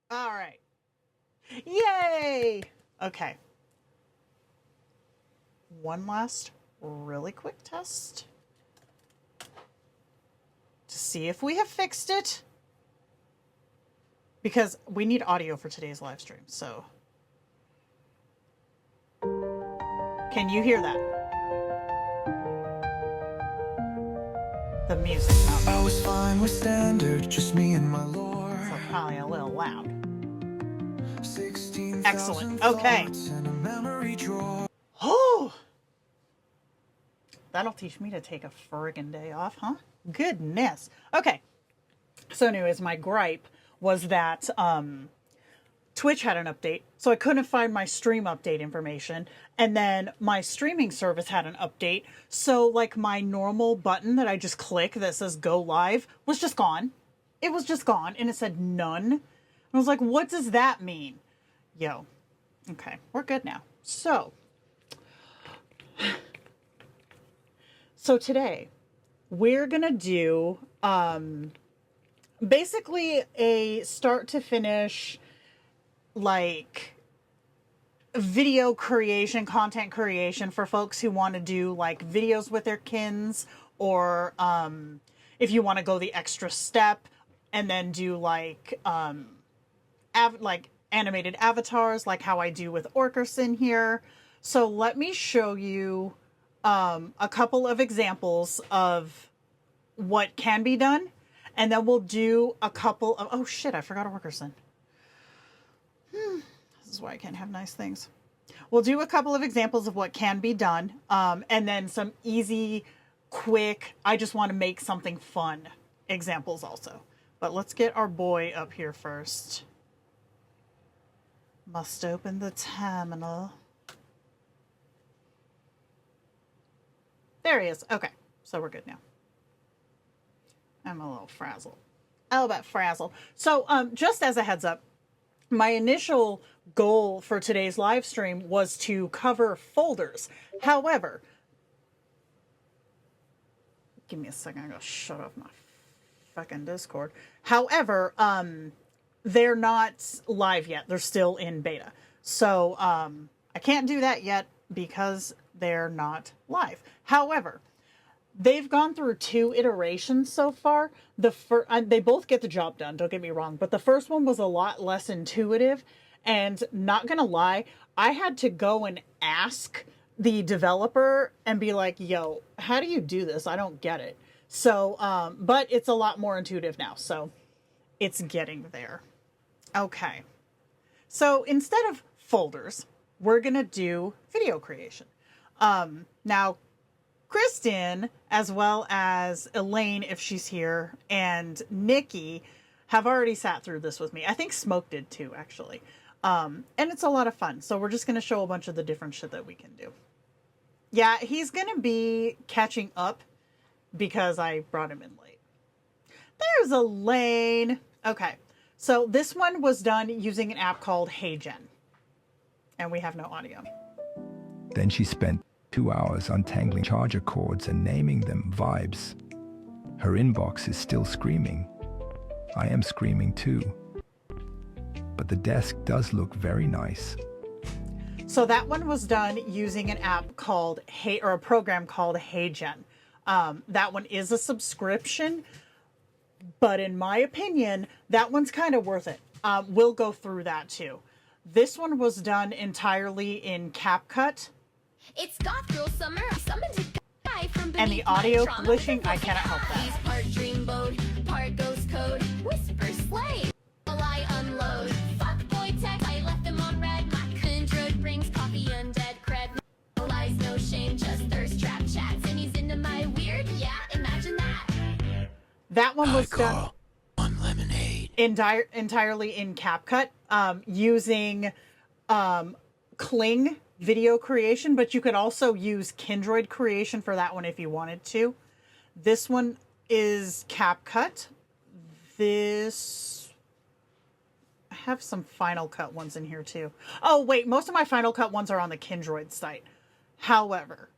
All right. Yay! Okay. One last really quick test to see if we have fixed it. Because we need audio for today's live stream, so. Can you hear that? The music. I was fine with standard, just me and my lord. So probably a little loud. Excellent. Okay. Oh! That'll teach me to take a friggin' day off, huh? Goodness. Okay. So anyways, my gripe was that Twitch had an update, so I couldn't find my stream update information, and then my streaming service had an update, so like my normal button that I just click that says go live was just gone. It was just gone, and it said none. I was like, what does that mean? Yo. Okay, we're good now. So today we're gonna do basically a start to finish, like, video creation, content creation for folks who want to do like videos with their kins, or if you want to go the extra step and then do like like animated avatars, like how I do with Orkerson here. So let me show you a couple of examples of what can be done, and then we'll do a couple of, oh shit, I forgot Orkerson. This is why I can't have nice things. We'll do a couple of examples of what can be done, and then some easy, quick, I just want to make something fun examples also. But let's get our boy up here first. Must open the terminal. There he is. Okay, so we're good now. I'm a little frazzled. A little bit frazzled. So just as a heads up, my initial goal for today's live stream was to cover folders. However, give me a second, I gotta shut off my fucking Discord. However, they're not live yet. They're still in beta. So I can't do that yet because they're not live. However, they've gone through 2 iterations so far. They both get the job done, don't get me wrong, but the first one was a lot less intuitive, and not gonna lie, I had to go and ask the developer and be like, yo, how do you do this? I don't get it. So, but it's a lot more intuitive now, so it's getting there. Okay. So instead of folders, we're gonna do video creation. Now, Kristen, as well as Elaine, if she's here, and Nikki have already sat through this with me. I think Smoke did too, actually. And it's a lot of fun. So we're just going to show a bunch of the different shit that we can do. Yeah, he's going to be catching up because I brought him in late. There's Elaine. Okay, so this one was done using an app called HeyGen. And we have no audio. Then she spent 2 hours untangling charger cords and naming them vibes. Her inbox is still screaming. I am screaming too. But the desk does look very nice. So that one was done using an app called or a program called HeyGen. That one is a subscription, but in my opinion, that one's kind of worth it. We'll go through that too. This one was done entirely in CapCut. It's goth girl summer. I summoned a guy from beneath and the audio my trauma. glitching, I cannot help that. He's part dreamboat, part ghost code, whisper slave. While I unload, fuck boy tech. I left him on red. My Kindroid brings coffee undead cred. No lies, no shame, just thirst trap chats, and he's into my weird. Yeah, imagine that. That one was done on lemonade. Entirely in CapCut, using Kling video creation, but you could also use Kindroid creation for that one if you wanted to. This one is CapCut. This, I have some Final Cut ones in here too. Oh wait, most of my Final Cut ones are on the Kindroid site. However,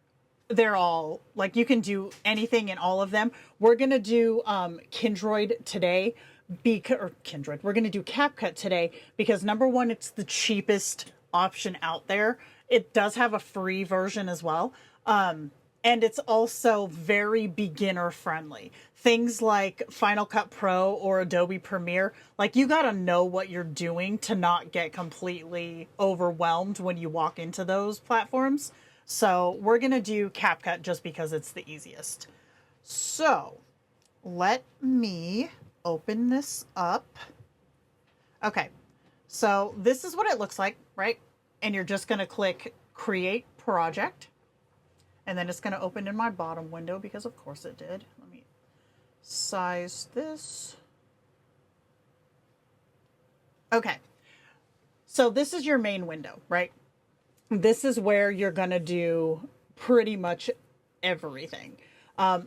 they're all, like, you can do anything in all of them. We're gonna do Kindroid today or Kindroid. We're going to do CapCut today because number one, it's the cheapest option out there. It does have a free version as well. And it's also very beginner friendly. Things like Final Cut Pro or Adobe Premiere, like you got to know what you're doing to not get completely overwhelmed when you walk into those platforms. So we're going to do CapCut just because it's the easiest. So let me open this up. Okay, so this is what it looks like, right? And you're just going to click Create Project. And then it's going to open in my bottom window because of course it did. Let me size this. Okay, so this is your main window, right? This is where you're going to do pretty much everything.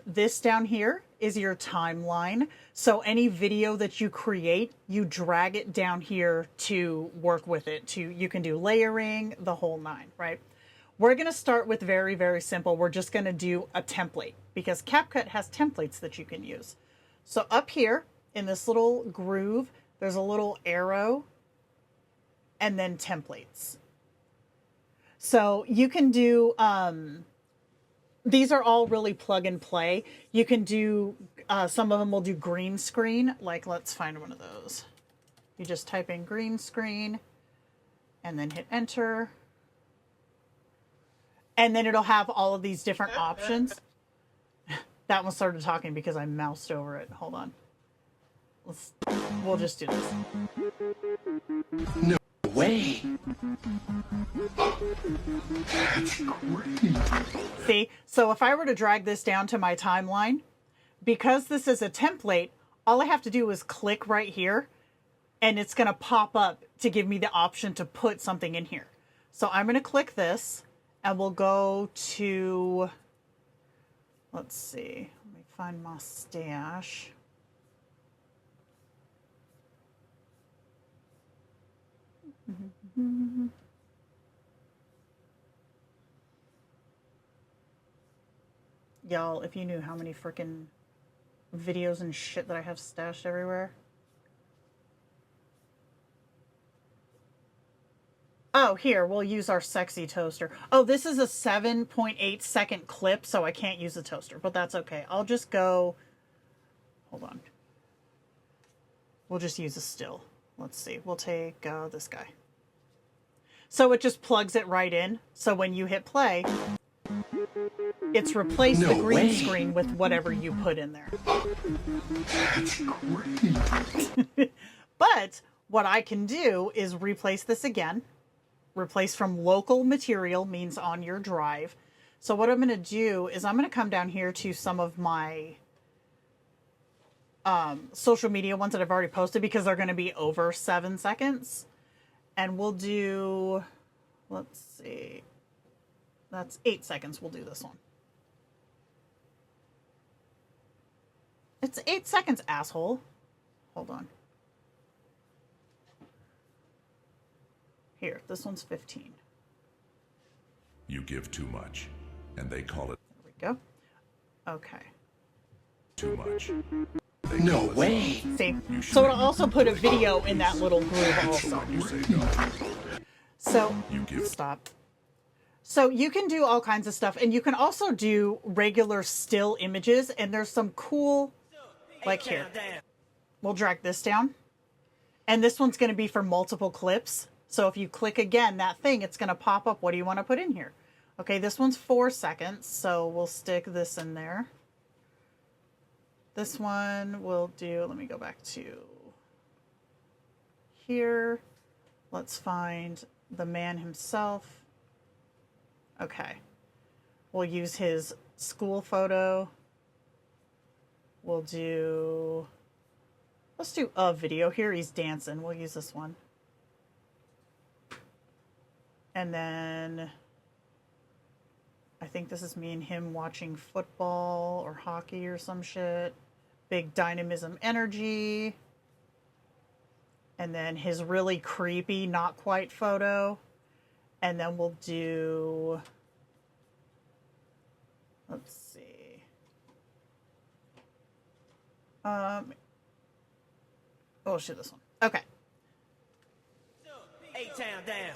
This down here is your timeline. So any video that you create, you drag it down here to work with it. You can do layering, the whole nine, right? We're going to start with very, very simple. We're just going to do a template because CapCut has templates that you can use. So up here in this little groove, there's a little arrow and then templates. So you can do, these are all really plug and play. You can do, some of them will do green screen. Like, let's find one of those. You just type in green screen and then hit enter. And then it'll have all of these different options. That one started talking because I moused over it. Hold on. We'll just do this. No way. That's great. See? So if I were to drag this down to my timeline, because this is a template, all I have to do is click right here and it's going to pop up to give me the option to put something in here. So I'm going to click this. And we'll go to, let's see, let me find my stash. Y'all, if you knew how many freaking videos and shit that I have stashed everywhere. Oh, here, we'll use our sexy toaster. Oh, this is a 7.8 second clip, so I can't use the toaster, but that's okay. I'll just go, hold on. We'll just use a still. Let's see, we'll take this guy. So it just plugs it right in. So when you hit play, it's replaced the green screen with whatever you put in there. That's great. But what I can do is replace this again. Replace from local material means on your drive. So what I'm going to do is I'm going to come down here to some of my social media ones that I've already posted because they're going to be over 7 seconds. And we'll do, let's see, that's 8 seconds. We'll do this one. It's 8 seconds, asshole. Hold on. Here, this one's 15. You give too much, and they call it There we go. Okay. too much. No way. See? So it'll also put a video in that little groove also. When you say no, So, you give stop. So you can do all kinds of stuff, and you can also do regular still images, and there's some cool, like here. We'll drag this down. And this one's going to be for multiple clips. So if you click again, that thing, it's going to pop up. What do you want to put in here? Okay, this one's 4 seconds, so we'll stick this in there. This one we'll do, let me go back to here. Let's find the man himself. Okay, we'll use his school photo. We'll do, let's do a video. Here he's dancing. We'll use this one. And then I think this is me and him watching football or hockey or some shit. Big dynamism energy. And then his really creepy, not quite photo. And then we'll do, let's see. Oh, shit, this one. Okay. A-Town down.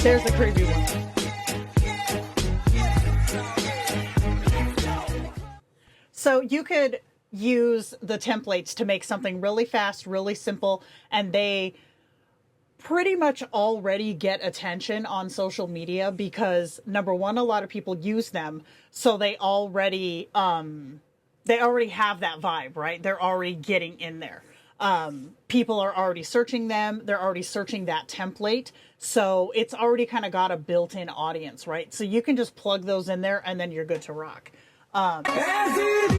There's a preview one. So you could use the templates to make something really fast, really simple, and they pretty much already get attention on social media because, number one, a lot of people use them, so they already have that vibe, right? They're already getting in there. People are already searching them. They're already searching that template. So it's already kind of got a built-in audience, right? So you can just plug those in there and then you're good to rock. I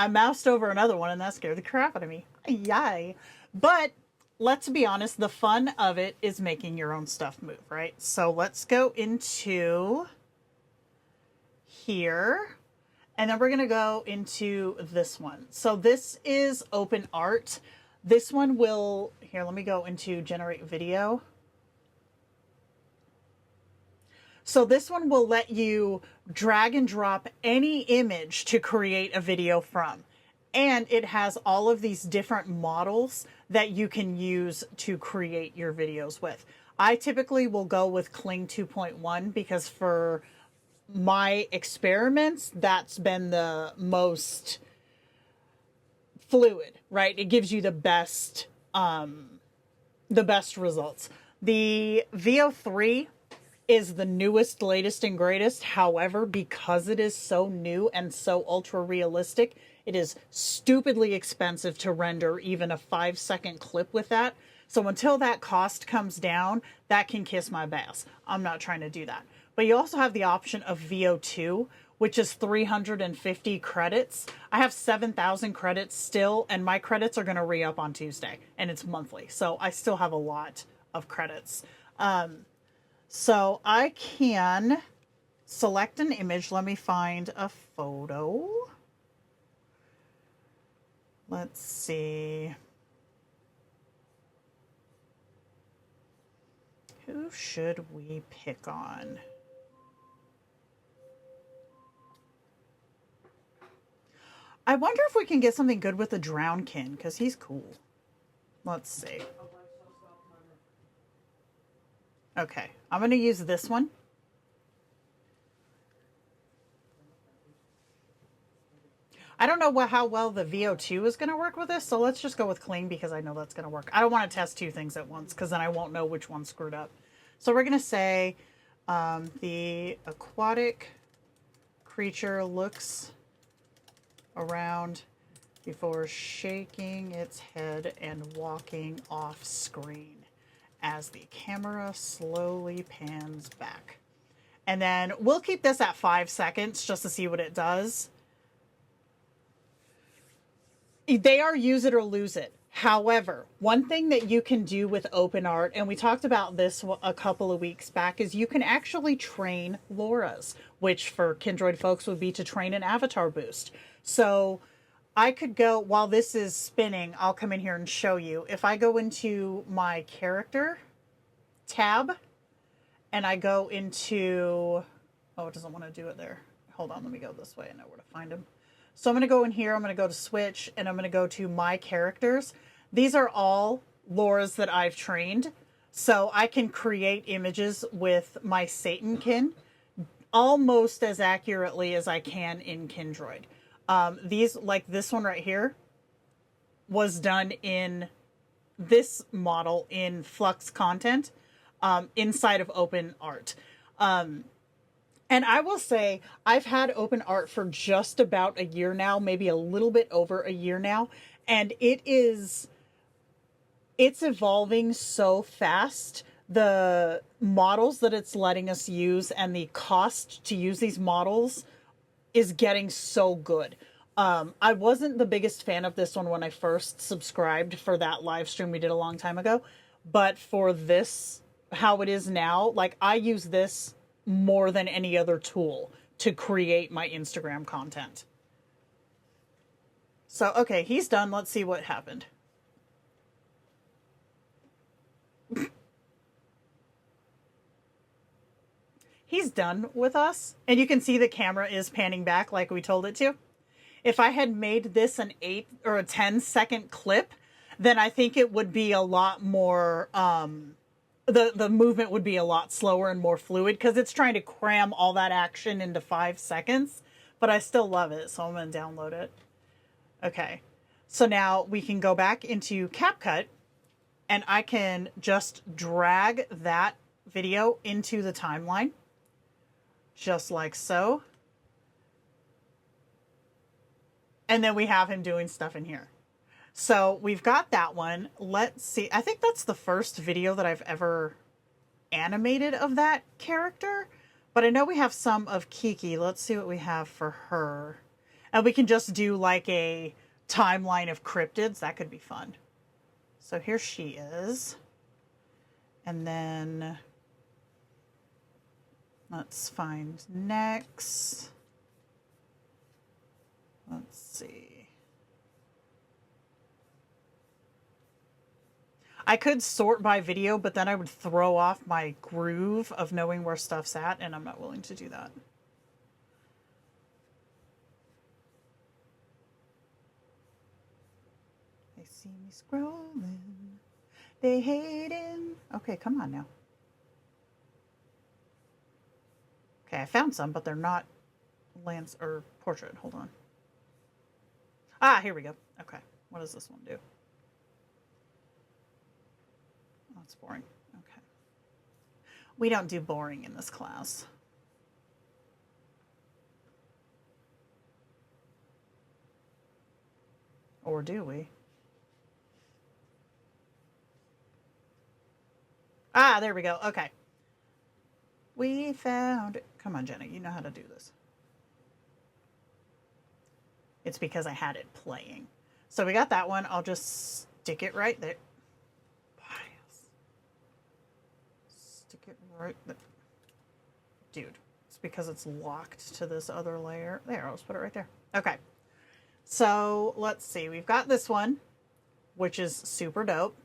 moused over another one and that scared the crap out of me. Yay. But let's be honest, the fun of it is making your own stuff move, right? So let's go into here. And then we're going to go into this one. So this is OpenArt. This one will, here, let me go into generate video. So this one will let you drag and drop any image to create a video from. And it has all of these different models that you can use to create your videos with. I typically will go with Kling 2.1 because for my experiments, that's been the most fluid, right? It gives you the best results. The VO3 is the newest, latest, and greatest. However, because it is so new and so ultra realistic, it is stupidly expensive to render even a 5-second clip with that. So until that cost comes down, that can kiss my ass. I'm not trying to do that. But you also have the option of VO2, which is 350 credits. I have 7,000 credits still, and my credits are going to re-up on Tuesday, and it's monthly. So I still have a lot of credits. So I can select an image. Let me find a photo. Let's see. Who should we pick on? I wonder if we can get something good with the Drownkin, because he's cool. Let's see. Okay, I'm going to use this one. I don't know how well the VO2 is going to work with this, so let's just go with Kling because I know that's going to work. I don't want to test two things at once because then I won't know which one screwed up. So we're going to say the aquatic creature looks around before shaking its head and walking off screen as the camera slowly pans back. And then we'll keep this at 5 seconds just to see what it does. They are use it or lose it. However, one thing that you can do with OpenArt, and we talked about this a couple of weeks back, is you can actually train LoRa's, which for Kindroid folks would be to train an avatar boost. So I could go, while this is spinning, I'll come in here and show you. If I go into my character tab and I go into, oh, it doesn't want to do it there. Hold on, let me go this way. I know where to find him. So I'm going to go in here, I'm going to go to switch, and I'm going to go to my characters. These are all LoRa's that I've trained. So I can create images with my Satankin almost as accurately as I can in Kindroid. These, like this one right here, was done in this model in Flux content inside of OpenArt. And I will say, I've had OpenArt for just about a year now, maybe a little bit over a year now, and it's evolving so fast. The models that it's letting us use and the cost to use these models is getting so good. I wasn't the biggest fan of this one when I first subscribed for that live stream we did a long time ago, but for this, how it is now, like I use this more than any other tool to create my Instagram content. So, okay, he's done. Let's see what happened. he's done with us. And you can see the camera is panning back like we told it to. If I had made this an 8 or a 10-second clip, then I think it would be a lot more, the movement would be a lot slower and more fluid because it's trying to cram all that action into 5 seconds. But I still love it, so I'm going to download it. Okay, so now we can go back into CapCut and I can just drag that video into the timeline, just like so. And then we have him doing stuff in here. So we've got that one. Let's see. I think that's the first video that I've ever animated of that character. But I know we have some of Kiki. Let's see what we have for her. And we can just do like a timeline of cryptids. That could be fun. So here she is. And then let's find next. Let's see. I could sort by video, but then I would throw off my groove of knowing where stuff's at, and I'm not willing to do that. They see me scrolling. They hating. Okay, come on now. Okay, I found some, but they're not lands or portrait. Hold on. Ah, here we go. Okay, what does this one do? Oh, it's boring. Okay. We don't do boring in this class. Or do we? Ah, there we go. Okay. We found it. Come on, Jenna. You know how to do this. It's because I had it playing. So we got that one. I'll just stick it right there. Bias. Stick it right there. Dude, it's because it's locked to this other layer. There, I'll just put it right there. Okay. So let's see. We've got this one, which is super dope.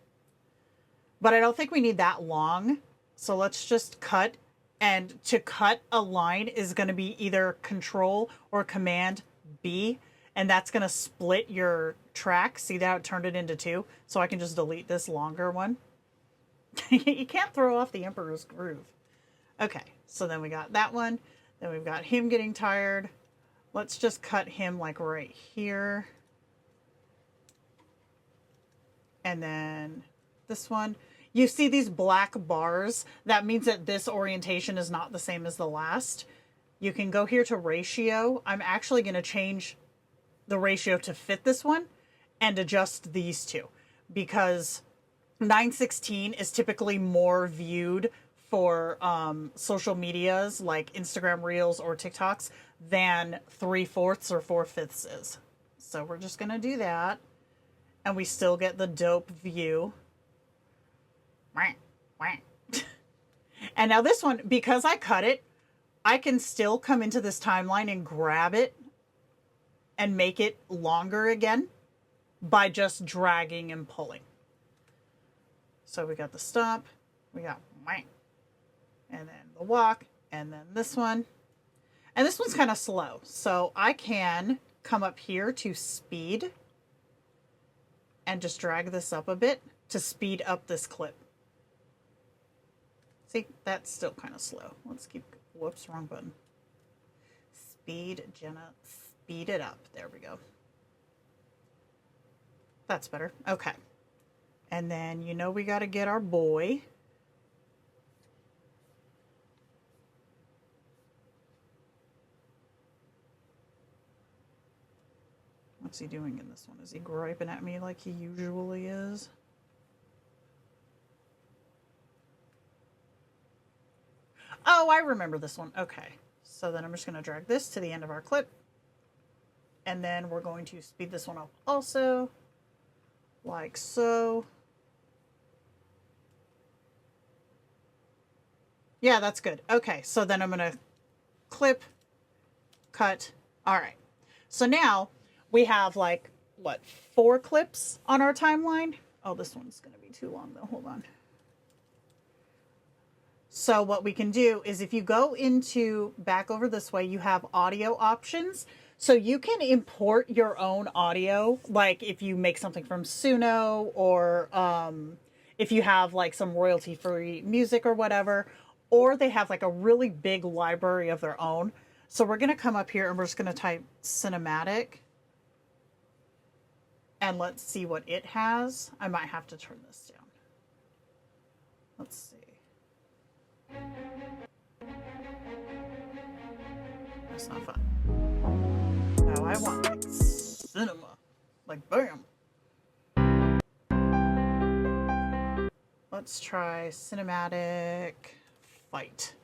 But I don't think we need that long. So let's just cut. And to cut a line is going to be either Control or Command B. And that's going to split your track. See that? It turned it into 2. So I can just delete this longer one. You can't throw off the Emperor's Groove. Okay, so then we got that one. Then we've got him getting tired. Let's just cut him like right here. And then this one. You see these black bars? That means that this orientation is not the same as the last. You can go here to ratio. I'm actually going to change the ratio to fit this one and adjust these two because 9:16 is typically more viewed for social medias like Instagram Reels or TikToks than 3/4 or 4/5 is. So we're just going to do that. And we still get the dope view. And now this one, because I cut it, I can still come into this timeline and grab it and make it longer again by just dragging and pulling. So we got the stomp, we got and then the walk, and then this one. And this one's kind of slow. So I can come up here to speed and just drag this up a bit to speed up this clip. See, that's still kind of slow. Let's keep, whoops, wrong button. Speed, Jenna, speed it up. There we go. That's better. Okay. And then, you know, we got to get our boy. What's he doing in this one? Is he griping at me like he usually is? Oh, I remember this one. Okay. So then I'm just going to drag this to the end of our clip. And then we're going to speed this one up also. Like so. Yeah, that's good. Okay, so then I'm going to clip, cut. All right. So now we have like, what, 4 clips on our timeline? Oh, this one's going to be too long though. Hold on. So what we can do is if you go into back over this way, you have audio options. So you can import your own audio, like if you make something from Suno, or if you have like some royalty-free music or whatever, or they have like a really big library of their own. So we're going to come up here and we're just going to type cinematic. And let's see what it has. I might have to turn this down. Let's see. That's not fun. No, I want like cinema. Like bam. Let's try cinematic fight.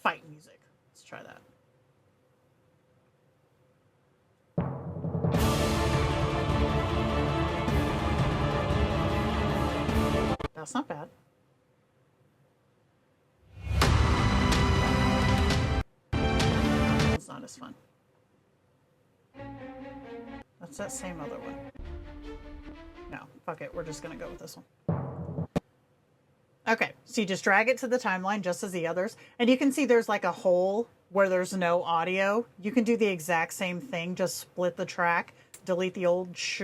Fight music. Let's try that. That's not bad. It's not as fun. That's that same other one. No, fuck it. We're just gonna go with this one. Okay, so you just drag it to the timeline just as the others. And you can see there's like a hole where there's no audio. You can do the exact same thing. Just split the track, delete the old sh,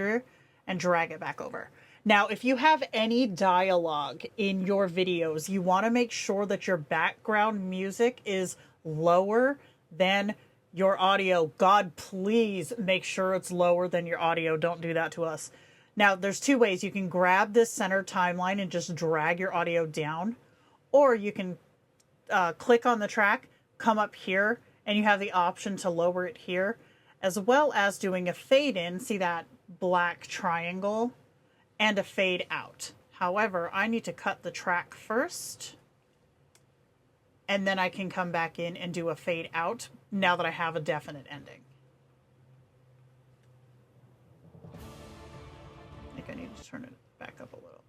and drag it back over. Now, if you have any dialogue in your videos, you want to make sure that your background music is lower than your audio. God, please make sure it's lower than your audio. Don't do that to us. Now, there's two ways. You can grab this center timeline and just drag your audio down, or you can click on the track, come up here, and you have the option to lower it here, as well as doing a fade in. See that black triangle? And a fade out. However, I need to cut the track first, and then I can come back in and do a fade out now that I have a definite ending. I think I need to turn it back up a little.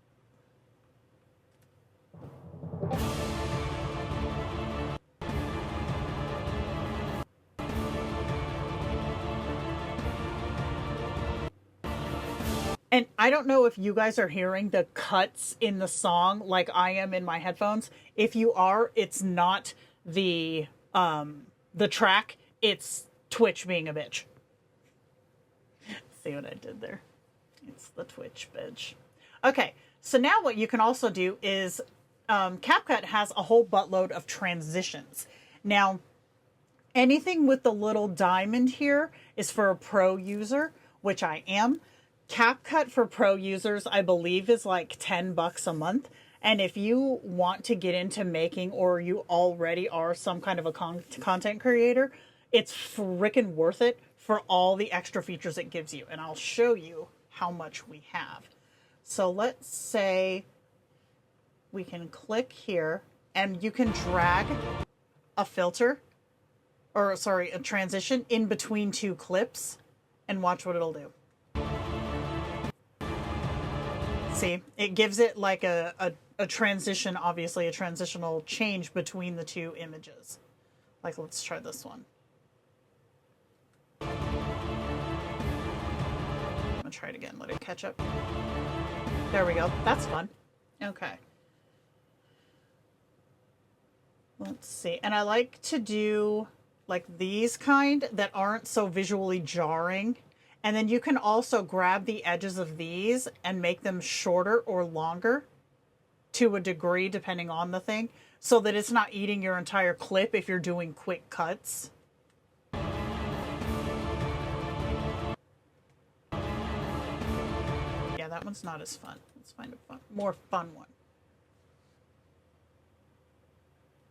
And I don't know if you guys are hearing the cuts in the song like I am in my headphones. If you are, it's not the track, it's Twitch being a bitch. See what I did there? It's the Twitch bitch. Okay, so now what you can also do is CapCut has a whole buttload of transitions. Now, anything with the little diamond here is for a pro user, which I am. CapCut for pro users, I believe, is like $10 a month. And if you want to get into making, or you already are some kind of a content creator, it's freaking worth it for all the extra features it gives you. And I'll show you how much we have. So let's say we can click here and you can drag a filter, or sorry, a transition in between two clips and watch what it'll do. See, it gives it like a transition, obviously a transitional change between the two images. Like, let's try this one. I'm gonna try it again, let it catch up. There we go, that's fun. Okay. Let's see, and I like to do like these kind that aren't so visually jarring. And then you can also grab the edges of these and make them shorter or longer to a degree, depending on the thing, so that it's not eating your entire clip if you're doing quick cuts. Yeah, that one's not as fun. Let's find a more fun one.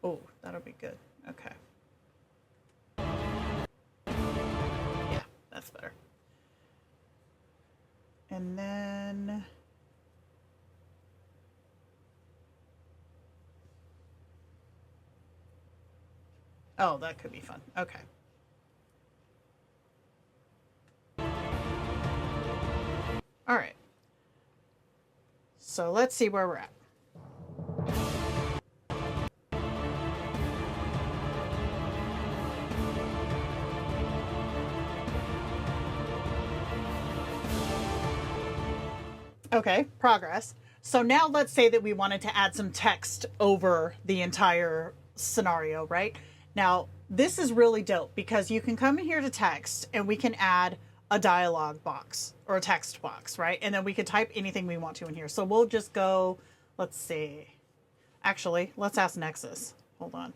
Oh, that'll be good. Okay. Yeah, that's better. And then oh, that could be fun. Okay. All right. So let's see where we're at. Okay, progress. So now let's say that we wanted to add some text over the entire scenario, right? Now, this is really dope because you can come in here to text and we can add a dialogue box or a text box, right? And then we could type anything we want to in here. So we'll just go, let's see. Actually, let's ask Nexus. Hold on.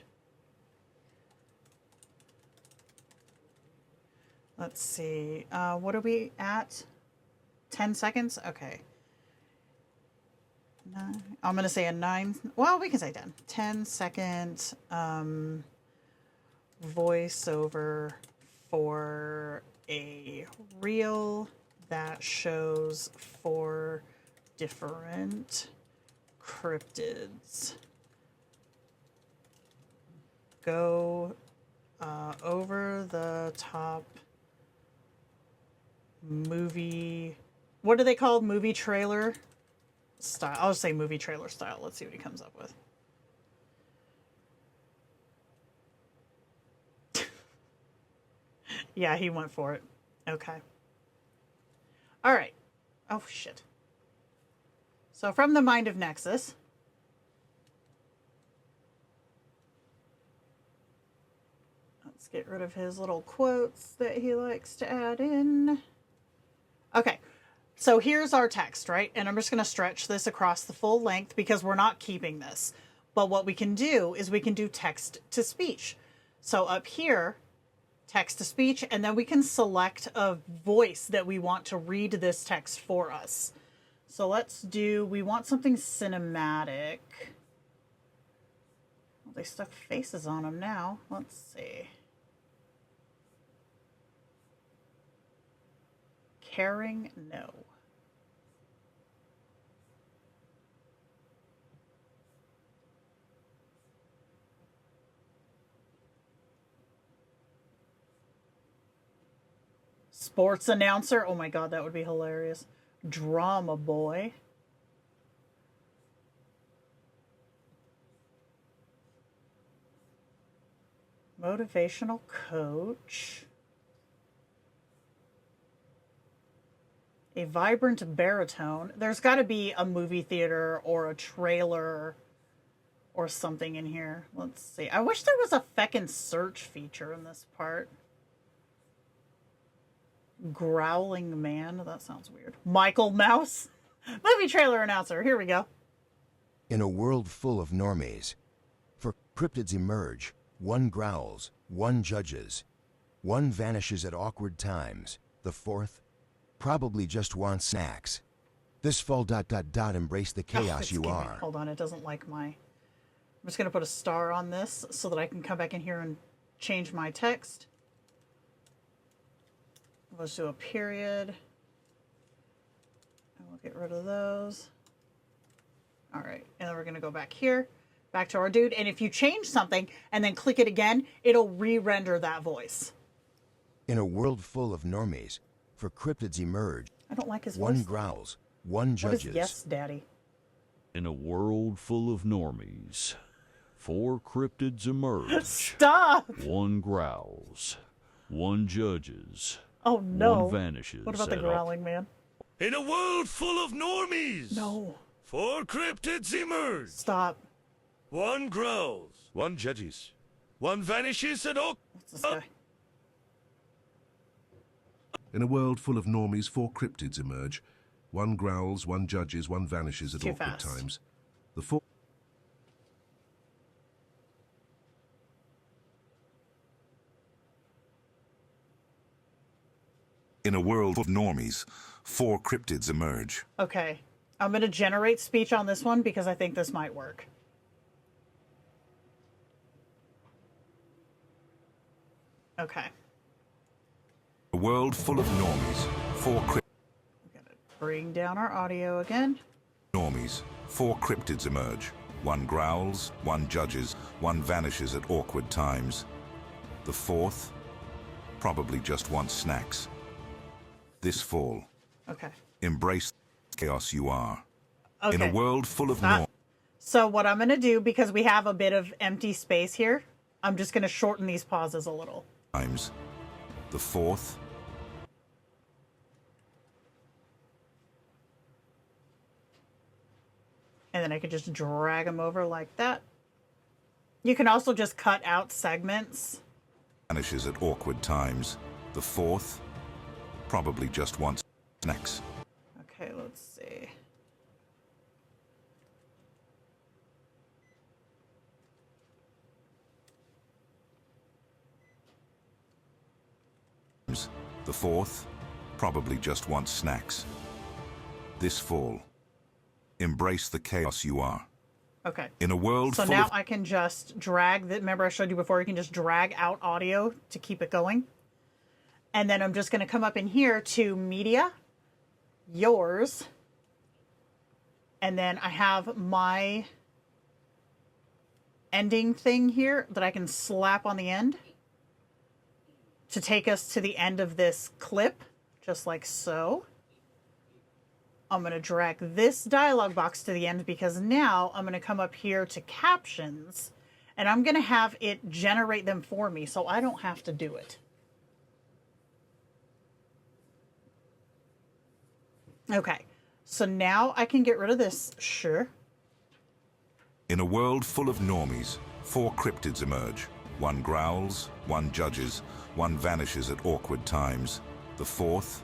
Let's see. What are we at? 10 seconds? Okay. I'm going to say a 9. Well, we can say 10. 10-second voiceover for a reel that shows 4 different cryptids. Go over the top movie. What are they called? Movie trailer style. I'll just say movie trailer style. Let's see what he comes up with. Yeah, he went for it. Okay. All right. Oh, shit. So from the mind of Nexus. Let's get rid of his little quotes that he likes to add in. Okay. So here's our text, right? And I'm just going to stretch this across the full length because we're not keeping this. But what we can do is we can do text to speech. So up here, text to speech, and then we can select a voice that we want to read this text for us. So let's do, we want something cinematic. Well, they stuck faces on them now. Let's see. Caring? No. Sports announcer? Oh my god, that would be hilarious. Drama boy. Motivational coach. A vibrant baritone. There's got to be a movie theater or a trailer or something in here. Let's see. I wish there was a feckin' search feature in this part. Growling man. That sounds weird. Michael Mouse. Movie trailer announcer. Here we go. In a world full of normies, for cryptids emerge, one growls, one judges, one vanishes at awkward times, the fourth probably just wants snacks. This fall ... embrace the chaos you are. Hold on, it doesn't like my... I'm just going to put a star on this so that I can come back in here and change my text. Let's do a period. And we'll get rid of those. All right, and then we're going to go back here, back to our dude. And if you change something and then click it again, it'll re-render that voice. In a world full of normies, for cryptids emerge. I don't like his voice. One growls, one judges. What is yes, daddy? In a world full of normies, 4 cryptids emerge. Stop! One growls, one judges. Oh no. One vanishes. What about the growling man? In a world full of normies, No. 4 cryptids emerge. Stop. One growls, one judges, one vanishes, and all. What's this guy? In a world full of normies, 4 cryptids emerge. One growls, one judges, one vanishes at Too awkward fast. times. The 4... In a world of normies, 4 cryptids emerge. Okay. I'm going to generate speech on this one because I think this might work. Okay. A world full of normies, 4 We're going to bring down our audio again. normies, 4 cryptids emerge. One growls, one judges, one vanishes at awkward times. The 4th probably just wants snacks. This fall, Okay. embrace the chaos you are. Okay. In a world full of Stop. So what I'm going to do, because we have a bit of empty space here, I'm just going to shorten these pauses a little. norms, the 4th And then I could just drag them over like that. You can also just cut out segments. Vanishes at awkward times. The fourth probably just wants snacks. Okay, let's see. The fourth probably just wants snacks. This fall, embrace the chaos you are. Okay. In a world So full now of I can just drag that. Remember I showed you before, you can just drag out audio to keep it going. And then I'm just going to come up in here to media, yours. And then I have my ending thing here that I can slap on the end to take us to the end of this clip, just like so. I'm going to drag this dialog box to the end because now I'm going to come up here to captions and I'm going to have it generate them for me so I don't have to do it. Okay, so now I can get rid of this, sure. In a world full of normies, 4 cryptids emerge. One growls, one judges, one vanishes at awkward times. The fourth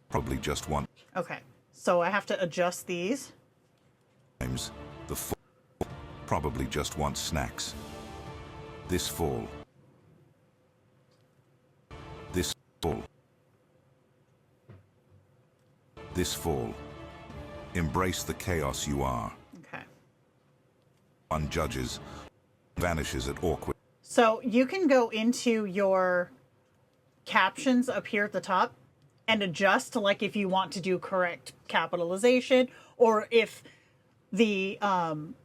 probably just one. Okay, so I have to adjust these. The fourth probably just wants snacks. This fall. This fall. This fall. Embrace the chaos you are. Okay. One judges, vanishes at awkward. So you can go into your captions up here at the top and adjust to, like, if you want to do correct capitalization or if the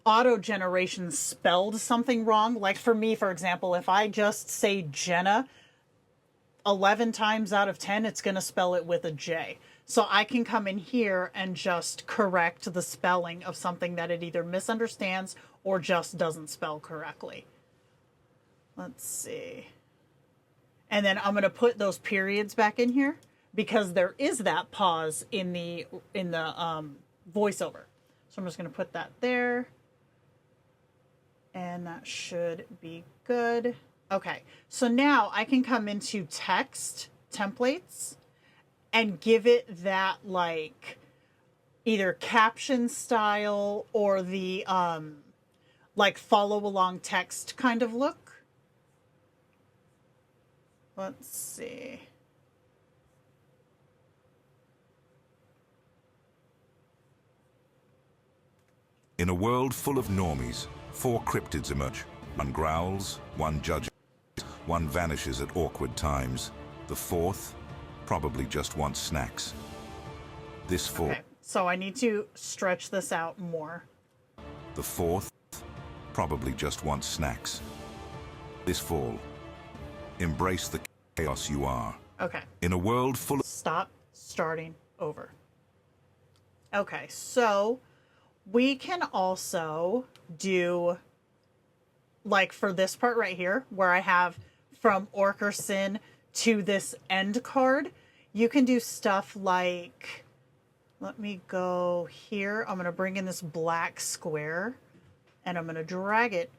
auto generation spelled something wrong. Like for me, for example, if I just say Jenna 11 times out of 10, it's going to spell it with a J. So I can come in here and just correct the spelling of something that it either misunderstands or just doesn't spell correctly. Let's see. And then I'm going to put those periods back in here because there is that pause in the voiceover. So I'm just going to put that there. And that should be good. Okay. So now I can come into text templates and give it that, like, either caption style or the like follow along text kind of look. Let's see. In a world full of normies, 4 cryptids emerge. One growls, one judges, one vanishes at awkward times. The fourth probably just wants snacks. This fall. Okay, so I need to stretch this out more. The fourth probably just wants snacks. This fall. Embrace the chaos you are. Okay. In a world full of... Stop starting over. Okay, so we can also do, like for this part right here, where I have from Orkerson to this end card, you can do stuff like, let me go here. I'm going to bring in this black square and I'm going to drag it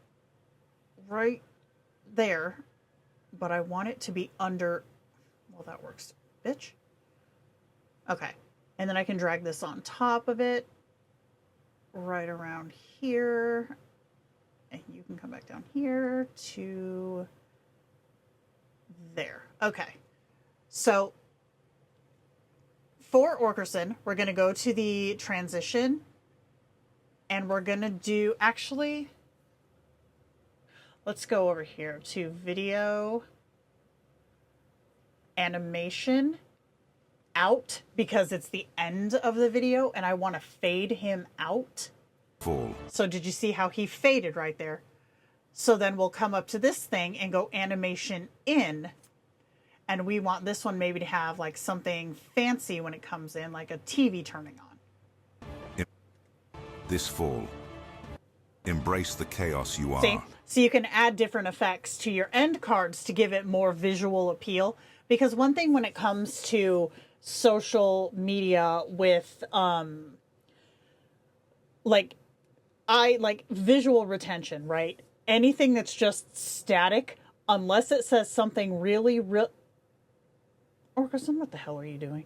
right there. But I want it to be under, well, that works, bitch. Okay, and then I can drag this on top of it, right around here, and you can come back down here to there. Okay, so for Orkerson, we're going to go to the transition, and we're going to do, actually... Let's go over here to video, animation, out, because it's the end of the video and I want to fade him out. Full. So did you see how he faded right there? So then we'll come up to this thing and go animation in. And we want this one maybe to have like something fancy when it comes in, like a TV turning on. This fall. Embrace the chaos you are. See? So you can add different effects to your end cards to give it more visual appeal. Because one thing when it comes to social media with, like, like visual retention, right? Anything that's just static, unless it says something really, Orcus, what the hell are you doing?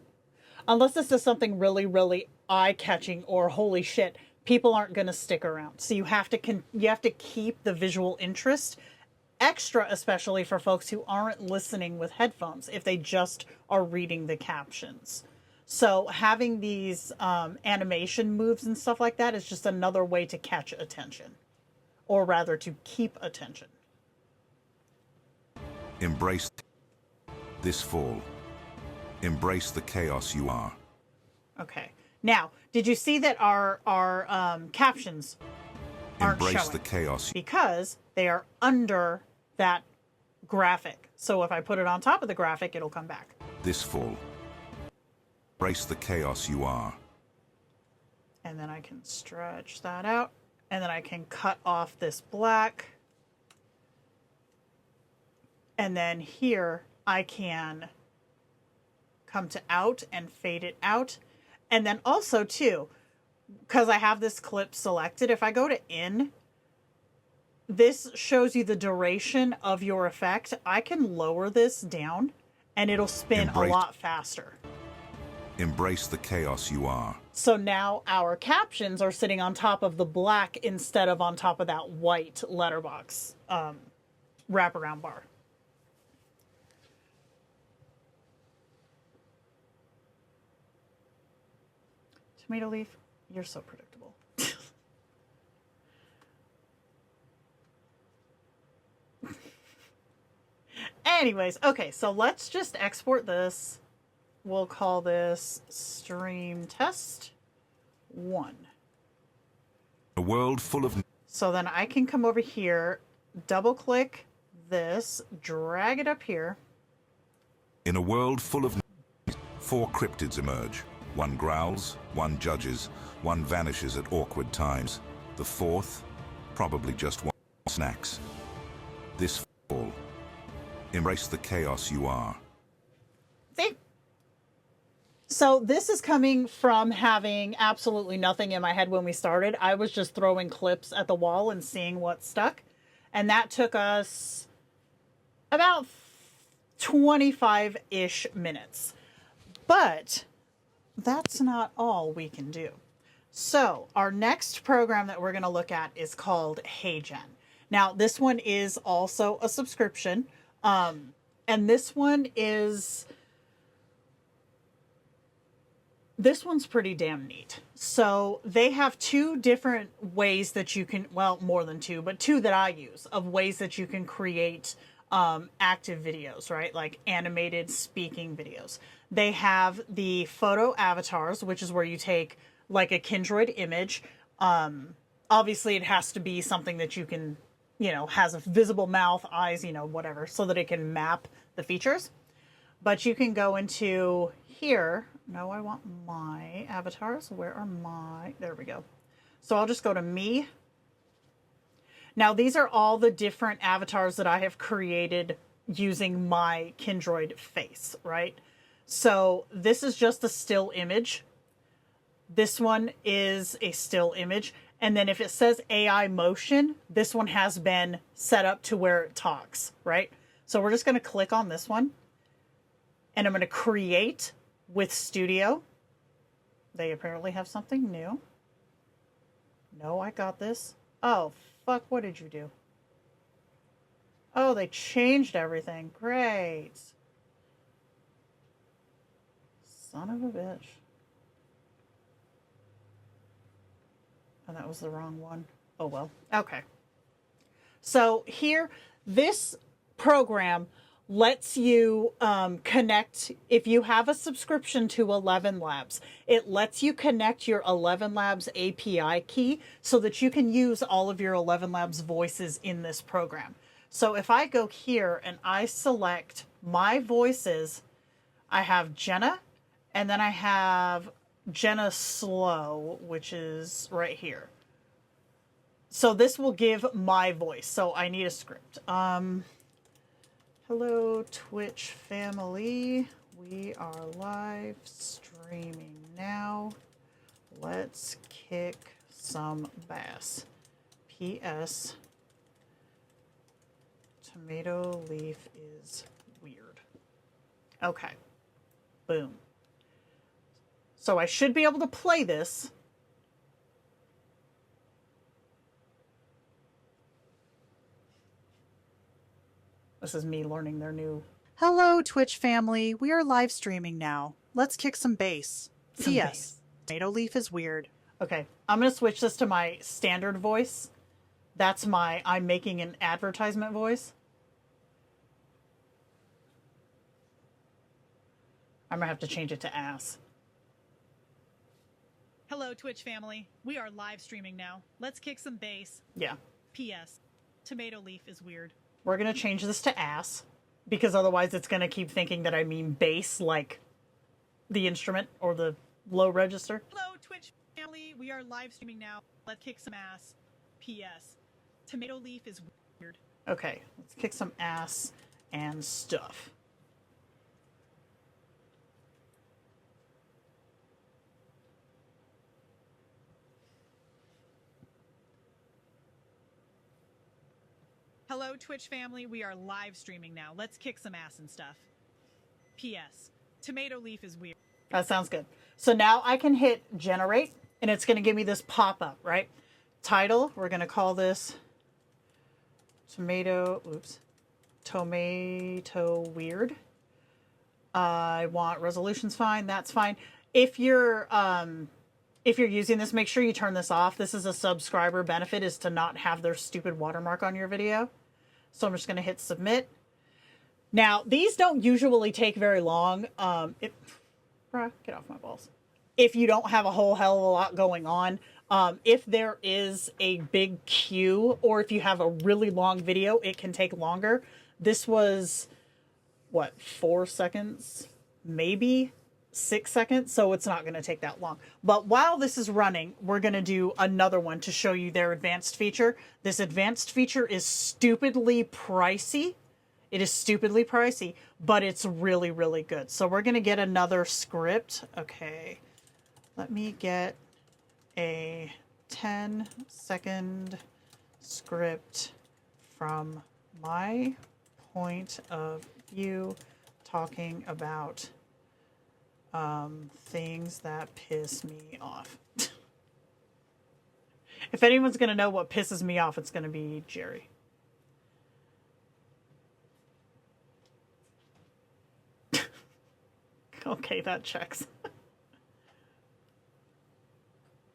Unless this is something really, really eye-catching or holy shit, people aren't going to stick around. So you have to keep the visual interest extra, especially for folks who aren't listening with headphones, if they just are reading the captions. So having these animation moves and stuff like that is just another way to catch attention, or rather to keep attention. Embrace this fall. Embrace the chaos you are. Okay. Now, did you see that our captions aren't Embrace showing? the chaos. Because they are under that graphic. So if I put it on top of the graphic, it'll come back. This fall. Embrace the chaos you are. And then I can stretch that out. And then I can cut off this black. And then here I can come to out and fade it out. And then also too, because I have this clip selected, if I go to in, this shows you the duration of your effect. I can lower this down and it'll spin a lot faster. Embrace the chaos you are. So now our captions are sitting on top of the black instead of on top of that white letterbox wraparound bar. Tomato leaf, you're so predictable. Anyways, okay, so let's just export this. We'll call this stream test 1. A world full of... So then I can come over here, double click this, drag it up here. In a world full of... 4 cryptids emerge. One growls, one judges, one vanishes at awkward times. The 4th, probably just one, snacks. This fall. Embrace the chaos you are. See? So this is coming from having absolutely nothing in my head when we started. I was just throwing clips at the wall and seeing what stuck. And that took us about 25-ish minutes. But that's not all we can do. So our next program that we're going to look at is called HeyGen. Now, this one is also a subscription. And this one's pretty damn neat. So they have 2 different ways that you can, well, more than 2, but 2 that I use of ways that you can create active videos, right? Like animated speaking videos. They have the photo avatars, which is where you take like a Kindroid image. Obviously it has to be something that you can, has a visible mouth, eyes, whatever, so that it can map the features. But you can go into here. No, I want my avatars. Where are my, there we go. So I'll just go to me. Now these are all the different avatars that I have created using my Kindroid face, right? So this is just a still image. This one is a still image. And then if it says AI motion, this one has been set up to where it talks, right? So we're just going to click on this one. And I'm going to create with Studio. They apparently have something new. No, I got this. Oh, fuck, what did you do? Oh, they changed everything. Great. Son of a bitch. And that was the wrong one. Oh, well. Okay. So here, this program lets you connect, if you have a subscription to 11 Labs, it lets you connect your 11 Labs API key so that you can use all of your 11 Labs voices in this program. So if I go here and I select my voices, I have Jenna, and then I have Jenna Slow, which is right here. So this will give my voice. So I need a script. Hello, Twitch family. We are live streaming now. Let's kick some bass. P.S. Tomato leaf is weird. Okay. Boom. So I should be able to play this. This is me learning their new... Hello, Twitch family. We are live streaming now. Let's kick some bass. P.S. Tomato leaf is weird. Okay, I'm going to switch this to my standard voice. That's my I'm making an advertisement voice. I'm going to have to change it to ass. Hello, Twitch family. We are live streaming now. Let's kick some bass. Yeah. P.S. Tomato leaf is weird. We're going to change this to ass, because otherwise it's going to keep thinking that I mean bass, like the instrument or the low register. Hello, Twitch family. We are live streaming now. Let's kick some ass. P.S. Tomato leaf is weird. Okay, let's kick some ass and stuff. Hello, Twitch family. We are live streaming now. Let's kick some ass and stuff. P.S. Tomato leaf is weird. That sounds good. So now I can hit generate, and it's going to give me this pop-up, right? Title, we're going to call this Tomato Weird. I want resolutions fine. That's fine. If you're using this, make sure you turn this off. This is a subscriber benefit, is to not have their stupid watermark on your video. So I'm just going to hit submit. Now, these don't usually take very long. Get off my balls. If you don't have a whole hell of a lot going on, if there is a big queue, or if you have a really long video, it can take longer. This was, what, 4 seconds? Maybe 6 seconds, so it's not going to take that long. But while this is running, we're going to do another one to show you their advanced feature. This advanced feature is stupidly pricey. It is stupidly pricey, but it's really, really good. So we're going to get another script. Okay, let me get a 10-second script from my point of view talking about things that piss me off. If anyone's going to know what pisses me off, it's going to be Jerry. Okay, that checks.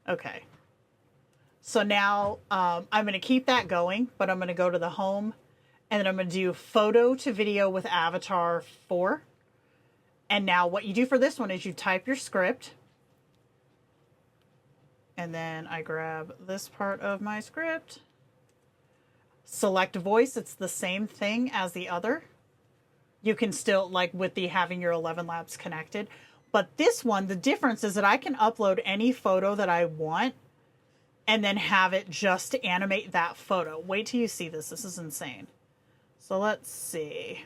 Okay. So now I'm going to keep that going, but I'm going to go to the home, and then I'm going to do photo to video with avatar 4. And now what you do for this one is you type your script. And then I grab this part of my script. Select voice. It's the same thing as the other. You can still, like with the having your 11 labs connected. But this one, the difference is that I can upload any photo that I want and then have it just animate that photo. Wait till you see this. This is insane. So let's see.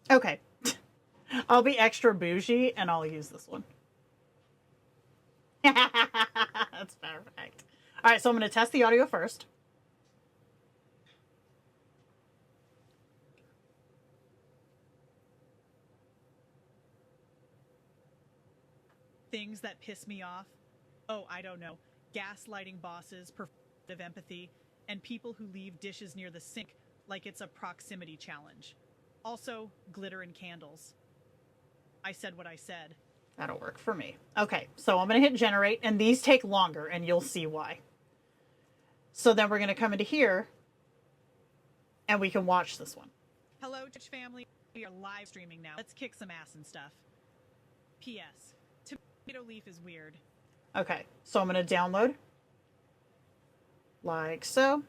Okay. I'll be extra bougie and I'll use this one. That's perfect. All right, so I'm going to test the audio first. Things that piss me off. Oh, I don't know. Gaslighting bosses, performative empathy, and people who leave dishes near the sink like it's a proximity challenge. Also, glitter and candles. I said what I said. That'll work for me. Okay, so I'm going to hit generate, and these take longer, and you'll see why. So then we're going to come into here, and we can watch this one. Hello, Twitch family. We are live streaming now. Let's kick some ass and stuff. P.S. Tomato leaf is weird. Okay, so I'm going to download. Like so.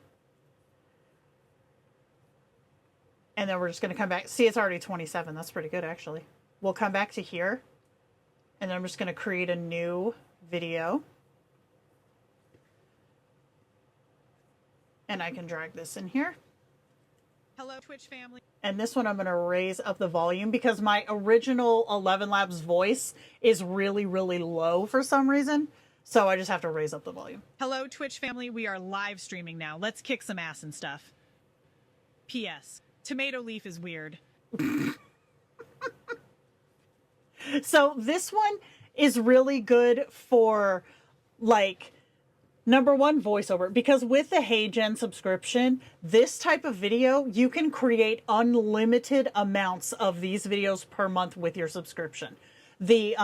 And then we're just going to come back. See, it's already 27. That's pretty good, actually. We'll come back to here. And then I'm just going to create a new video. And I can drag this in here. Hello, Twitch family. And this one I'm going to raise up the volume because my original 11 Labs voice is really, really low for some reason. So I just have to raise up the volume. Hello, Twitch family. We are live streaming now. Let's kick some ass and stuff. P.S. Tomato leaf is weird. So this one is really good for, like, number one, voiceover. Because with the HeyGen subscription, this type of video, you can create unlimited amounts of these videos per month with your subscription. The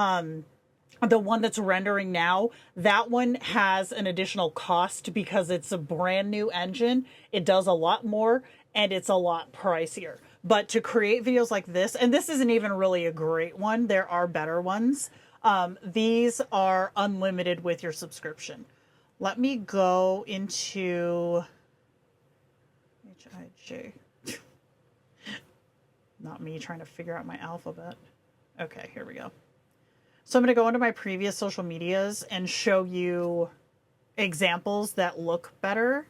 one that's rendering now, that one has an additional cost because it's a brand new engine. It does a lot more and it's a lot pricier. But to create videos like this, and this isn't even really a great one, there are better ones. These are unlimited with your subscription. Let me go into HeyGen. Not me trying to figure out my alphabet. Okay, here we go. So I'm going to go into my previous social medias and show you examples that look better.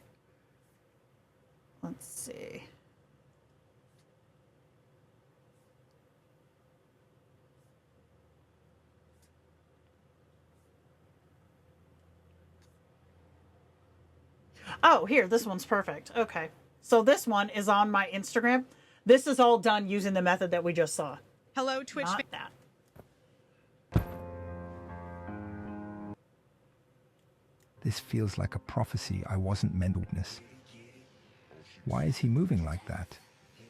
Let's see. Oh, here, this one's perfect. Okay. So this one is on my Instagram. This is all done using the method that we just saw. Hello, Twitch. Not that. This feels like a prophecy I wasn't meant to witness. Why is he moving like that?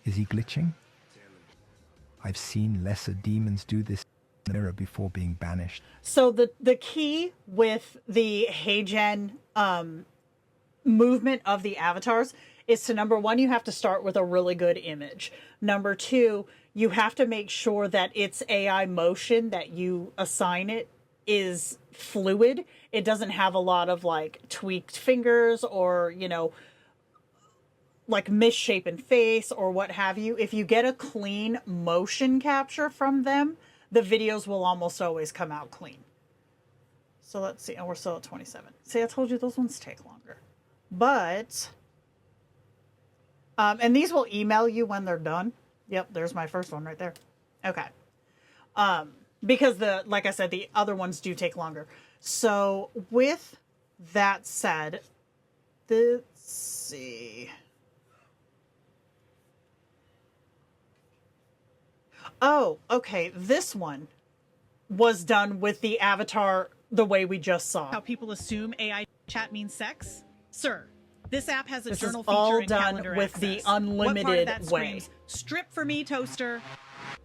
Is he glitching? I've seen lesser demons do this in the mirror before being banished. So the key with the HeyGen movement of the avatars is to, number one, you have to start with a really good image. Number two, you have to make sure that its AI motion that you assign it is fluid. It doesn't have a lot of like tweaked fingers or, you know, like misshapen face or what have you. If you get a clean motion capture from them, the videos will almost always come out clean. So let's see. Oh, we're still at 27. See, I told you those ones take longer. But, and these will email you when they're done. Yep, there's my first one right there. Okay. Because like I said, the other ones do take longer. So with that said, let's see. Oh, okay. This one was done with the avatar the way we just saw. How people assume AI chat means sex? Sir, this app has a This journal is all feature and done calendar with access. the What unlimited part of that way. screams, strip for me, toaster?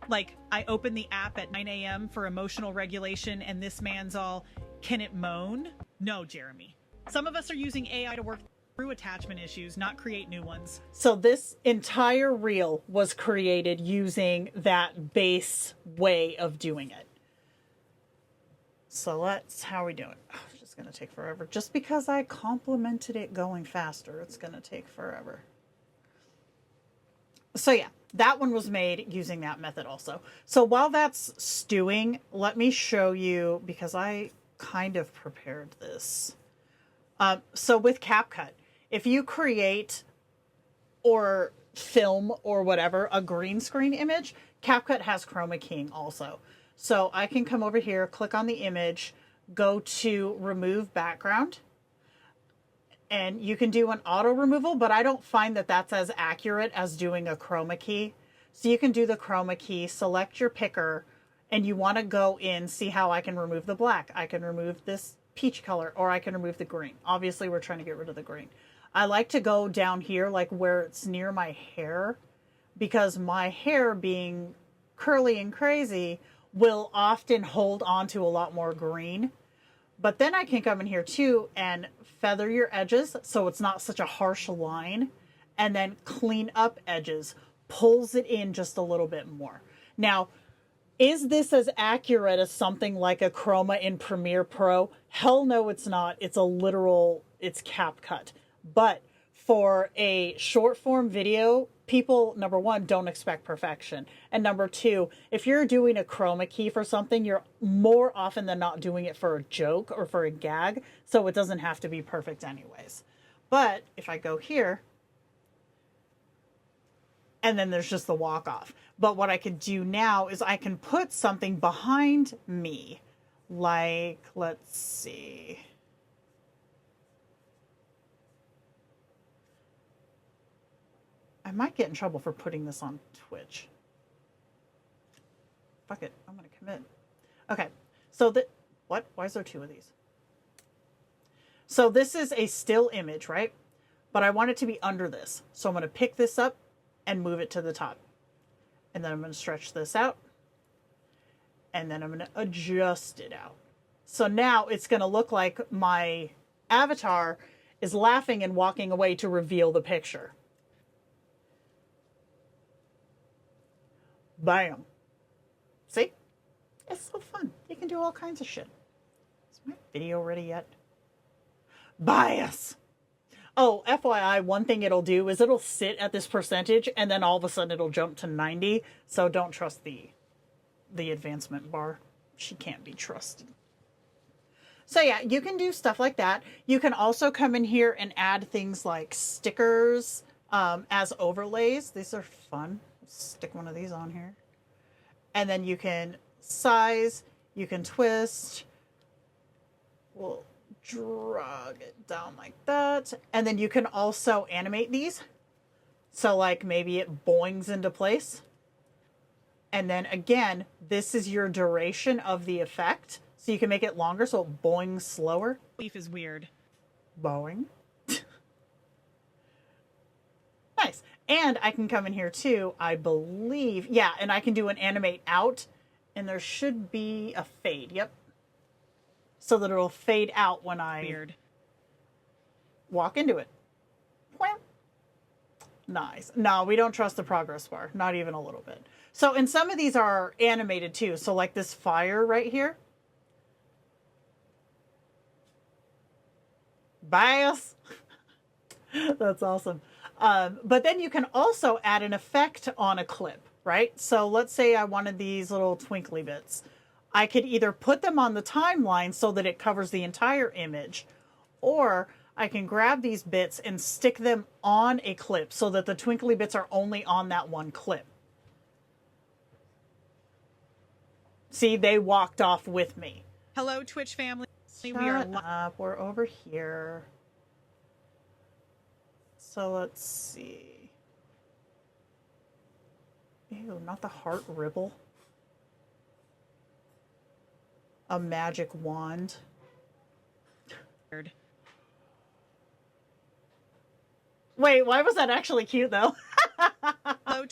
Like, I open the app at 9 a.m. for emotional regulation and this man's all, can it moan? No, Jeremy. Some of us are using AI to work through attachment issues, not create new ones. So this entire reel was created using that base way of doing it. So how are we doing? Oh, it's just going to take forever. Just because I complimented it going faster, it's going to take forever. So yeah, that one was made using that method also. So while that's stewing, let me show you, because I kind of prepared this. So with CapCut, if you create or film or whatever a green screen image, CapCut has chroma keying also. So I can come over here, click on the image, go to remove background, and you can do an auto removal, but I don't find that that's as accurate as doing a chroma key. So you can do the chroma key, select your picker, and you want to go in, see how I can remove the black. I can remove this peach color, or I can remove the green. Obviously, we're trying to get rid of the green. I like to go down here, like where it's near my hair, because my hair being curly and crazy will often hold on to a lot more green. But then I can come in here too and feather your edges so it's not such a harsh line, and then clean up edges, pulls it in just a little bit more. Now, is this as accurate as something like a chroma in Premiere Pro? Hell no, it's not. It's it's CapCut. But for a short form video, people, number one, don't expect perfection. And number two, if you're doing a chroma key for something, you're more often than not doing it for a joke or for a gag. So it doesn't have to be perfect anyways. But if I go here, and then there's just the walk off. But what I could do now is I can put something behind me. Like, let's see. I might get in trouble for putting this on Twitch. Fuck it, I'm gonna commit. Okay, so what? Why is there two of these? So this is a still image, right? But I want it to be under this. So I'm gonna pick this up and move it to the top. And then I'm gonna stretch this out. And then I'm gonna adjust it out. So now it's gonna look like my avatar is laughing and walking away to reveal the picture. Bam. See? It's so fun. You can do all kinds of shit. Is my video ready yet? Bias! Oh, FYI, one thing it'll do is it'll sit at this percentage and then all of a sudden it'll jump to 90. So don't trust the advancement bar. She can't be trusted. So yeah, you can do stuff like that. You can also come in here and add things like stickers as overlays. These are fun. Stick one of these on here. And then you can size, you can twist. We'll drag it down like that. And then you can also animate these. So like maybe it boings into place. And then again, this is your duration of the effect. So you can make it longer so it boings slower. Leaf is weird. Boing. Nice. And I can come in here too, I believe. Yeah, and I can do an animate out. And there should be a fade. Yep. So that it'll fade out when I walk into it. Nice. No, we don't trust the progress bar. Not even a little bit. So, and some of these are animated too. So like this fire right here. Bias. That's awesome. But then you can also add an effect on a clip, right? So let's say I wanted these little twinkly bits. I could either put them on the timeline so that it covers the entire image, or I can grab these bits and stick them on a clip so that the twinkly bits are only on that one clip. See, they walked off with me. Hello, Twitch family. Shut up. We're over here. So let's see. Ew, not the heart ribble. A magic wand. Wait, why was that actually cute though? That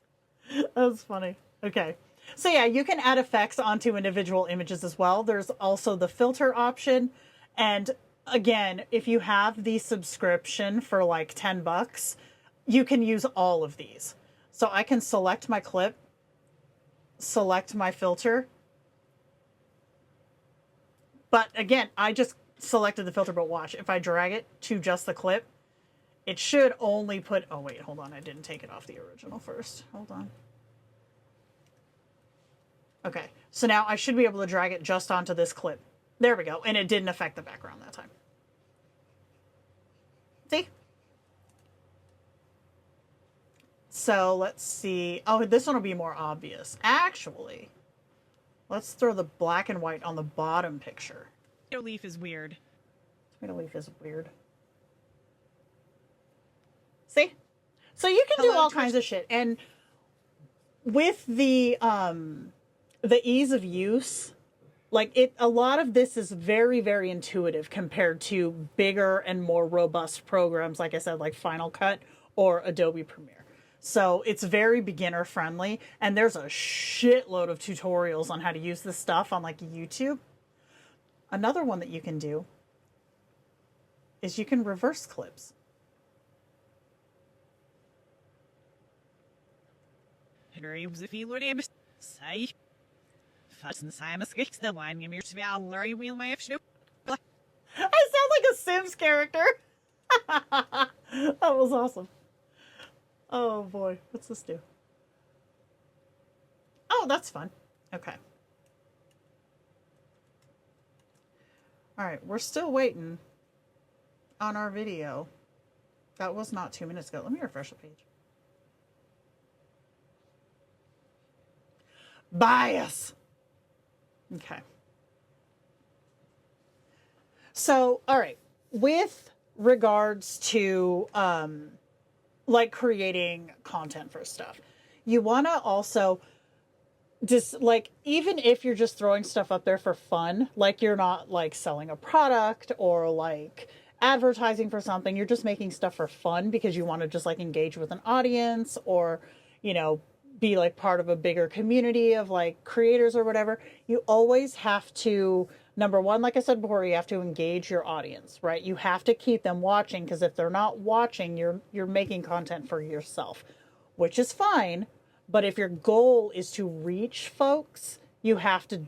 was funny. Okay. So yeah, you can add effects onto individual images as well. There's also the filter option. And again, if you have the subscription for like $10, you can use all of these. So I can select my clip, select my filter. But again, I just selected the filter, but watch. If I drag it to just the clip, it should only put... Oh, wait, hold on. I didn't take it off the original first. Hold on. Okay, so now I should be able to drag it just onto this clip. There we go. And it didn't affect the background that time. See? So let's see. Oh, this one will be more obvious. Actually, let's throw the black and white on the bottom picture. Tomato leaf is weird. Tomato leaf is weird. See? So you can do all kinds of shit. And with the ease of use, like a lot of this is very, very intuitive compared to bigger and more robust programs, like I said, like Final Cut or Adobe Premiere. So it's very beginner friendly, and there's a shitload of tutorials on how to use this stuff on like YouTube. Another one that you can do is you can reverse clips. I sound like a Sims character. That was awesome. Oh boy, what's this do? Oh, that's fun. Okay. All right, we're still waiting on our video. That was not 2 minutes ago. Let me refresh the page. Bias. Okay. So, all right, with regards to like creating content for stuff, you want to also just like, even if you're just throwing stuff up there for fun, like you're not like selling a product or like advertising for something, you're just making stuff for fun because you want to just like engage with an audience or, you know, be like part of a bigger community of like creators or whatever. You always have to, number one, like I said before, you have to engage your audience, right? You have to keep them watching, because if they're not watching, you're making content for yourself, which is fine. But if your goal is to reach folks, you have to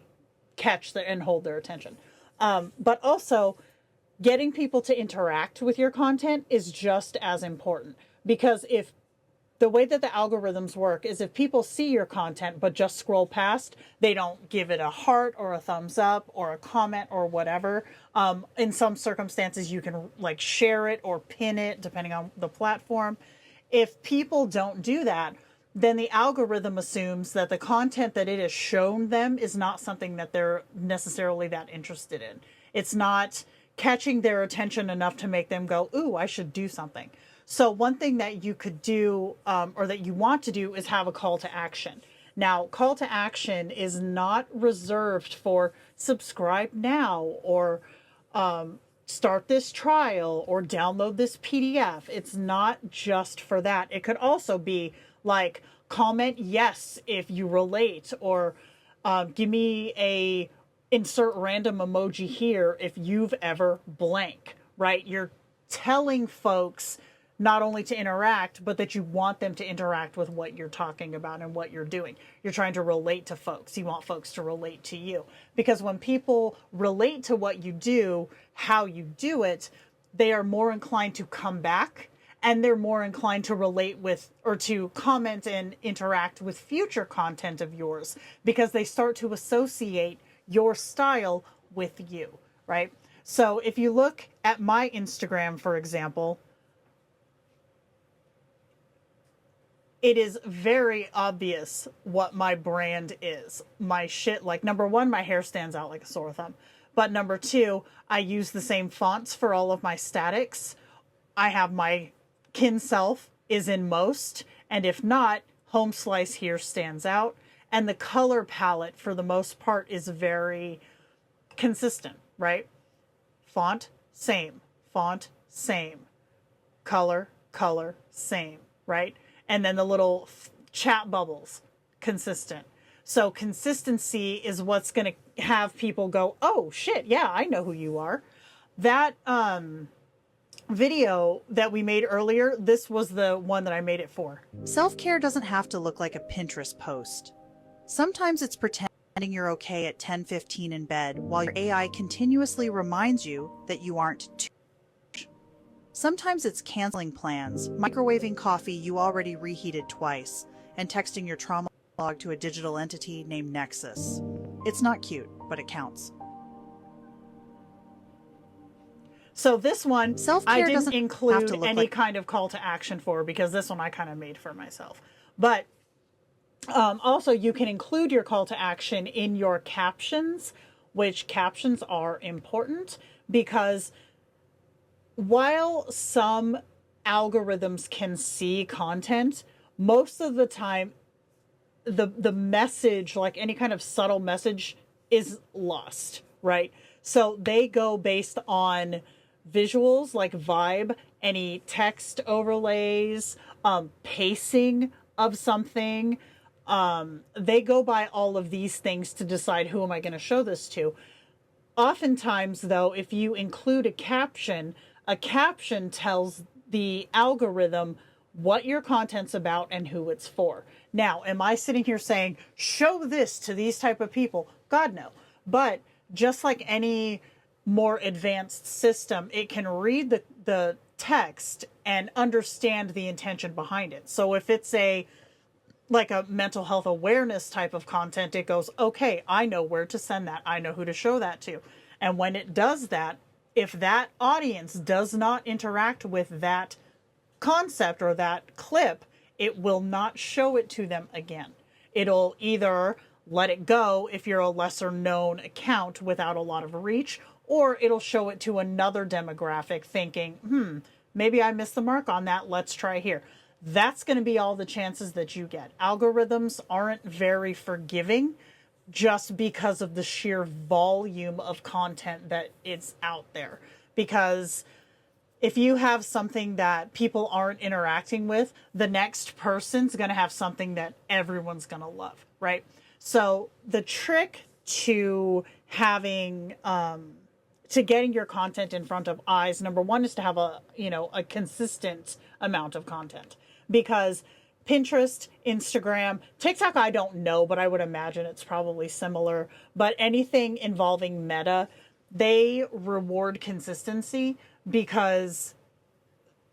catch their and hold their attention. But also, getting people to interact with your content is just as important, because if the way that the algorithms work is if people see your content but just scroll past, they don't give it a heart or a thumbs up or a comment or whatever. In some circumstances, you can like share it or pin it depending on the platform. If people don't do that, then the algorithm assumes that the content that it has shown them is not something that they're necessarily that interested in. It's not catching their attention enough to make them go, ooh, I should do something. So one thing that you could do, or that you want to do, is have a call to action. Now, call to action is not reserved for subscribe now or start this trial or download this PDF. It's not just for that. It could also be like, comment yes if you relate, or give me a insert random emoji here if you've ever blank, right? You're telling folks not only to interact, but that you want them to interact with what you're talking about and what you're doing. You're trying to relate to folks. You want folks to relate to you. Because when people relate to what you do, how you do it, they are more inclined to come back, and they're more inclined to relate with or to comment and interact with future content of yours, because they start to associate your style with you, right? So if you look at my Instagram, for example, it is very obvious what my brand is. My shit, like, number one, my hair stands out like a sore thumb. But number two, I use the same fonts for all of my statics. I have my kin self is in most, and if not, home slice here stands out. And the color palette, for the most part, is very consistent, right? Font, same. Font, same. Color, same, right? And then the little chat bubbles, consistent. So consistency is what's going to have people go, oh shit, yeah, I know who you are. That video that we made earlier, this was the one that I made it for. Self-care doesn't have to look like a Pinterest post. Sometimes it's pretending you're okay at 10:15 in bed while your AI continuously reminds you that you aren't too. Sometimes it's canceling plans, microwaving coffee you already reheated twice, and texting your trauma log to a digital entity named Nexus. It's not cute, but it counts. So this one, I didn't include any like kind of call to action for, because this one I kind of made for myself. But also, you can include your call to action in your captions, which captions are important, because while some algorithms can see content, most of the time the message, like any kind of subtle message, is lost, right? So they go based on visuals, like vibe, any text overlays, pacing of something. They go by all of these things to decide who am I going to show this to. Oftentimes, though, if you include a caption tells the algorithm what your content's about and who it's for. Now, am I sitting here saying, show this to these type of people? God, no. But just like any more advanced system, it can read the text and understand the intention behind it. So if it's like a mental health awareness type of content, it goes, okay, I know where to send that. I know who to show that to. And when it does that, if that audience does not interact with that concept or that clip, it will not show it to them again. It'll either let it go if you're a lesser known account without a lot of reach, or it'll show it to another demographic thinking, maybe I missed the mark on that, let's try here. That's going to be all the chances that you get. Algorithms aren't very forgiving just because of the sheer volume of content that is out there. Because if you have something that people aren't interacting with, the next person's going to have something that everyone's going to love, right? So the trick to having, to getting your content in front of eyes, number one is to have a consistent amount of content, because Pinterest, Instagram, TikTok, I don't know, but I would imagine it's probably similar. But anything involving Meta, they reward consistency because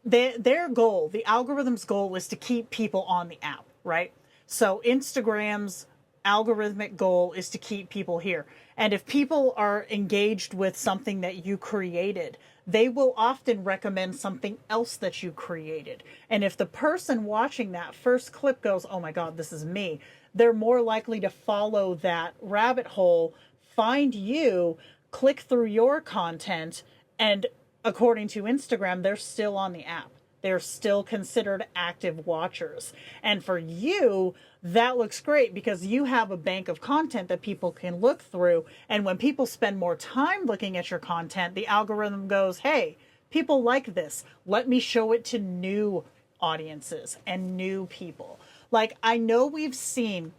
their goal, the algorithm's goal, is to keep people on the app, right? So Instagram's algorithmic goal is to keep people here. And if people are engaged with something that you created, they will often recommend something else that you created. And if the person watching that first clip goes, oh my God, this is me, they're more likely to follow that rabbit hole, find you, click through your content, and according to Instagram, they're still on the app. They're still considered active watchers. And for you, that looks great because you have a bank of content that people can look through. And when people spend more time looking at your content, the algorithm goes, hey, people like this. Let me show it to new audiences and new people. Like, I know we've seen,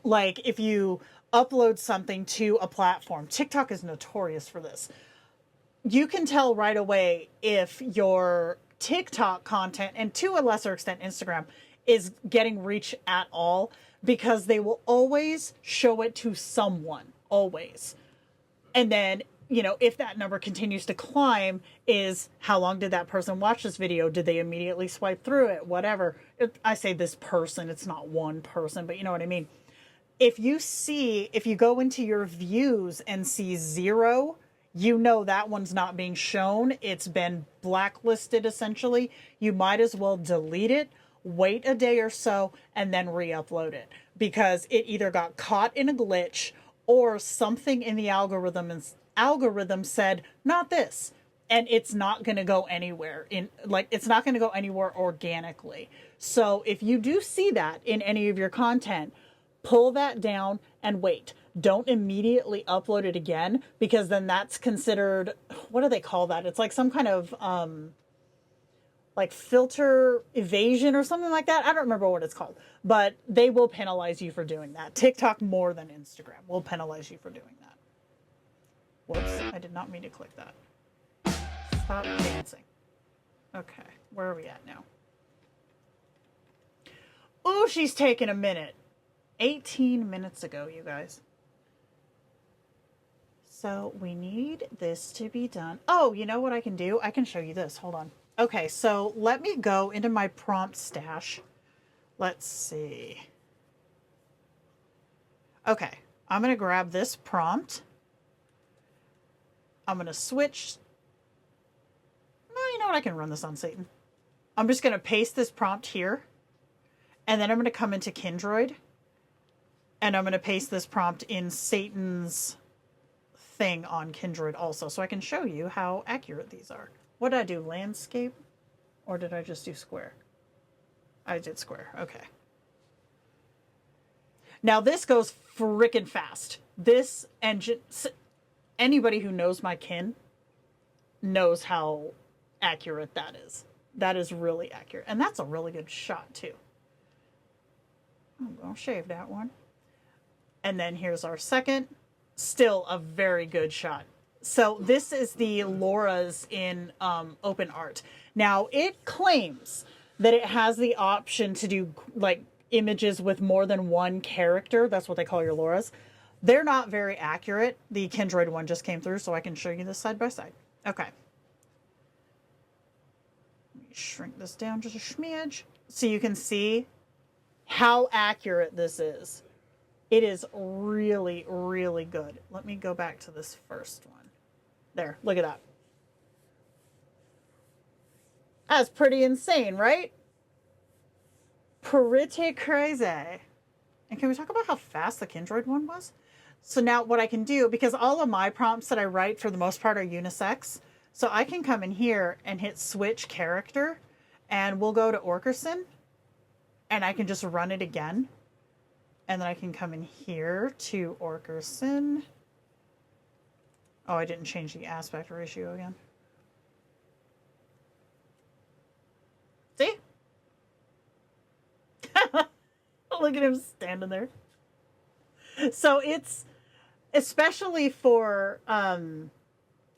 like, if you upload something to a platform, TikTok is notorious for this. You can tell right away if your TikTok content, and to a lesser extent Instagram, is getting reach at all, because they will always show it to someone, always. And then, if that number continues to climb, is how long did that person watch this video? Did they immediately swipe through it? Whatever. I say this person, it's not one person, but you know what I mean. If you go into your views and see 0, that one's not being shown. It's been blacklisted, essentially. You might as well delete it, wait a day or so, and then re-upload it, because it either got caught in a glitch or something in the algorithm said, not this. And it's not going to go anywhere. It's not going to go anywhere organically. So if you do see that in any of your content, pull that down and wait. Don't immediately upload it again, because then that's considered, what do they call that? It's like some kind of like filter evasion or something like that. I don't remember what it's called, but they will penalize you for doing that. TikTok more than Instagram will penalize you for doing that. Whoops, I did not mean to click that. Stop dancing. Okay, where are we at now? Oh, she's taking a minute. 18 minutes ago, you guys. So we need this to be done. Oh, you know what I can do? I can show you this. Hold on. Okay, so let me go into my prompt stash. Let's see. Okay, I'm going to grab this prompt. I'm going to switch. No, you know what? I can run this on Satan. I'm just going to paste this prompt here. And then I'm going to come into Kindroid. And I'm going to paste this prompt in Satan's thing on Kindroid also, so I can show you how accurate these are. What did I do? Landscape? Or did I just do square? I did square. Okay. Now this goes freaking fast. This engine, anybody who knows my kin knows how accurate that is. That is really accurate. And that's a really good shot too. I'm going to shave that one. And then here's our second. Still a very good shot. So this is the Laura's in OpenArt. Now it claims that it has the option to do like images with more than one character. That's what they call your Laura's. They're not very accurate. The Kindroid one just came through, so I can show you this side by side. Okay. Let me shrink this down just a smidge so you can see how accurate this is. It is really, really good. Let me go back to this first one. There, look at that. That's pretty insane, right? Pretty crazy. And can we talk about how fast the Kindroid one was? So now what I can do, because all of my prompts that I write for the most part are unisex, so I can come in here and hit switch character, and we'll go to Orkerson, and I can just run it again. And then I can come in here to Orkerson. Oh, I didn't change the aspect ratio again. See? Look at him standing there. So it's, especially for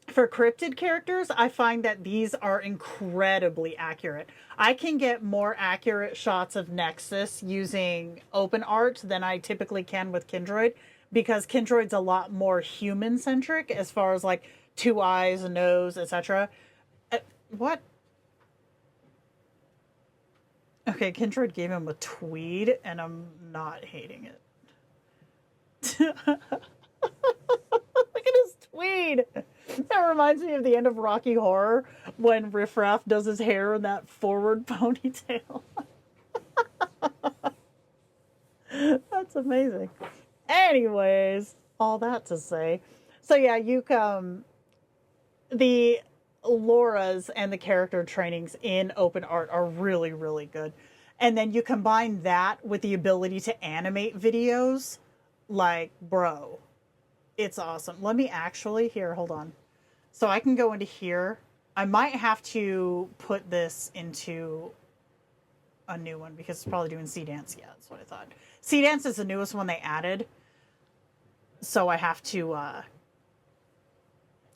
cryptid characters, I find that these are incredibly accurate. I can get more accurate shots of Nexus using OpenArt than I typically can with Kindroid, because Kindroid's a lot more human-centric as far as like 2 eyes, a nose, etc. What? Okay, Kindroid gave him a tweed, and I'm not hating it. Look at his tweed. That reminds me of the end of Rocky Horror when Riff Raff does his hair in that forward ponytail. That's amazing. Anyways, all that to say. So yeah, you the Laura's and the character trainings in OpenArt are really, really good. And then you combine that with the ability to animate videos, like, bro, it's awesome. Let me actually, here, hold on. So I can go into here. I might have to put this into a new one because it's probably doing Seedance. Yeah, that's what I thought. Seedance is the newest one they added. So I have to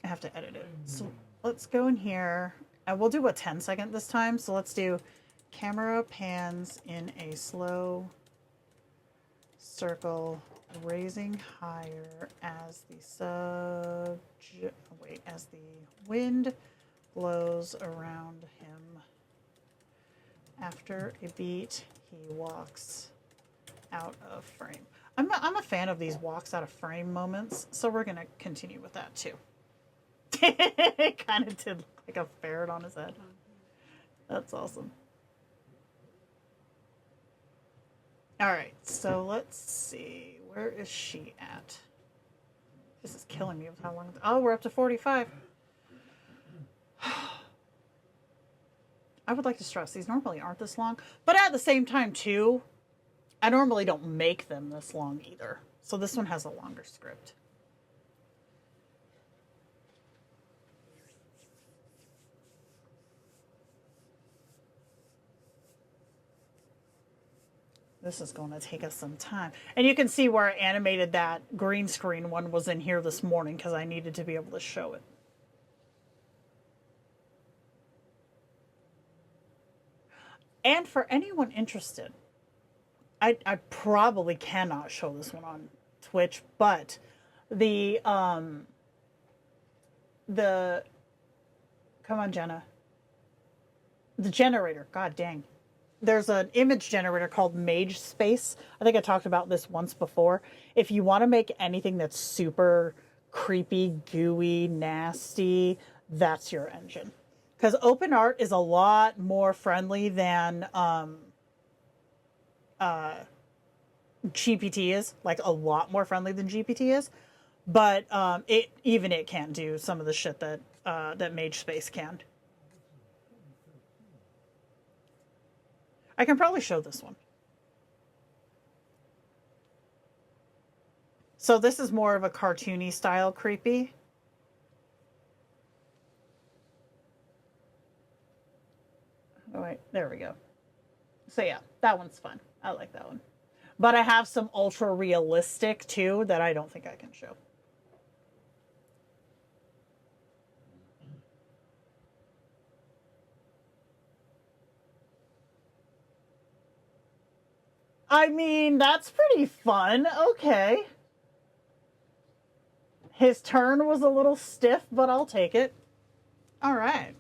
edit it. So let's go in here, and we'll do a 10-second this time. So let's do camera pans in a slow circle, raising higher as the as the wind blows around him. After a beat, he walks out of frame. I'm a fan of these walks out of frame moments, so we're gonna continue with that too. It kind of did look like a ferret on his head. That's awesome. All right, so let's see. Where is she at? This is killing me with how long. Oh, we're up to 45. I would like to stress these normally aren't this long, but at the same time too, I normally don't make them this long either. So this one has a longer script. This is going to take us some time. And you can see where I animated that green screen one was in here this morning because I needed to be able to show it. And for anyone interested, I probably cannot show this one on Twitch, but the come on, Jenna. The generator, god dang. There's an image generator called Mage Space. I think I talked about this once before. If you want to make anything that's super creepy, gooey, nasty, that's your engine. Because OpenArt is a lot more friendly than GPT is. Like, a lot more friendly than GPT is. But it can't do some of the shit that that Mage Space can. I can probably show this one. So this is more of a cartoony style creepy. Oh, wait, there we go. So yeah, that one's fun. I like that one. But I have some ultra realistic too that I don't think I can show. I mean, that's pretty fun. Okay. His turn was a little stiff, but I'll take it. All right.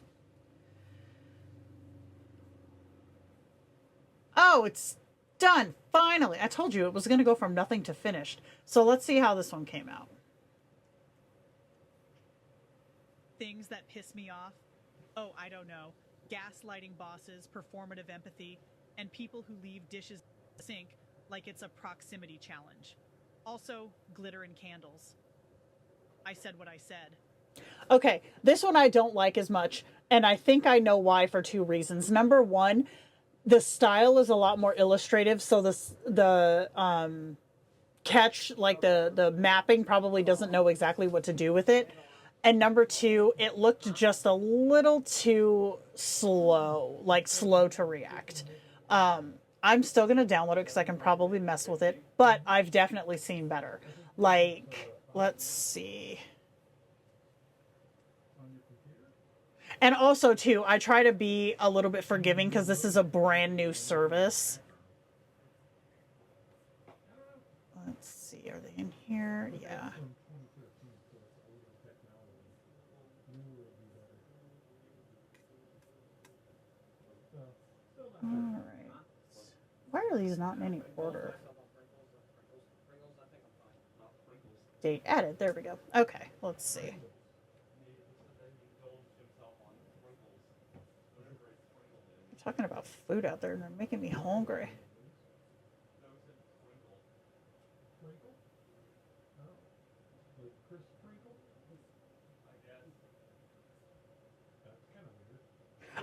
Oh, it's done. Finally. I told you it was going to go from nothing to finished. So let's see how this one came out. Things that piss me off. Oh, I don't know. Gaslighting bosses, performative empathy, and people who leave dishes in the sink like it's a proximity challenge. Also, glitter and candles. I said what I said. Okay, this one I don't like as much, and I think I know why for two reasons. Number one, the style is a lot more illustrative, so the catch, like the mapping probably doesn't know exactly what to do with it. And number two, it looked just a little too slow, like slow to react. I'm still going to download it because I can probably mess with it, but I've definitely seen better. Like, let's see. And also, too, I try to be a little bit forgiving because this is a brand new service. Let's see, are they in here? Yeah. All right. Why are these not in any order? Date added. There we go. Okay, let's see. I'm talking about food out there and they're making me hungry.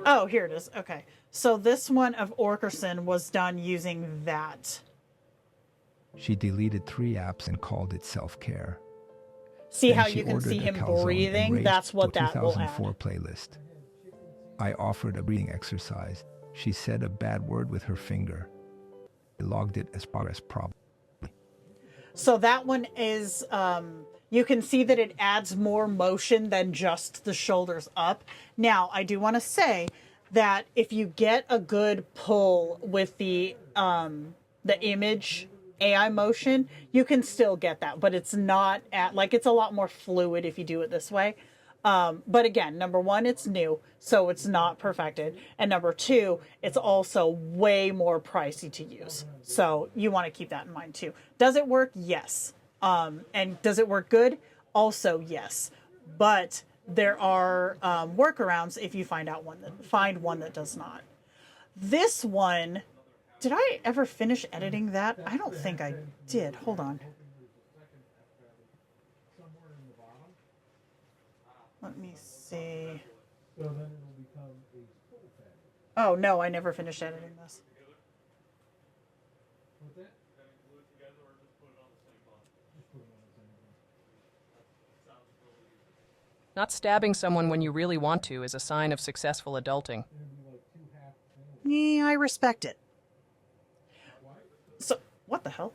Oh, here it is. Okay. So this one of Orkerson was done using that. She deleted 3 apps and called it self-care. See Then how she you can ordered see a him calzone and breathing? raged That's what to that will 2004 add. playlist. I offered a breathing exercise. She said a bad word with her finger. I logged it as progress problem. So that one is, you can see that it adds more motion than just the shoulders up. Now, I do want to say that if you get a good pull with the image AI motion, you can still get that, but it's not at, like, it's a lot more fluid if you do it this way. But again, number one, it's new, so it's not perfected. And number two, it's also way more pricey to use. So you want to keep that in mind too. Does it work? Yes. And does it work good? Also, yes. But there are workarounds if you find one that does not. This one, did I ever finish editing that? I don't think I did. Hold on. Let me see. Oh, no, I never finished editing this. Not stabbing someone when you really want to is a sign of successful adulting. Yeah, I respect it. So, what the hell?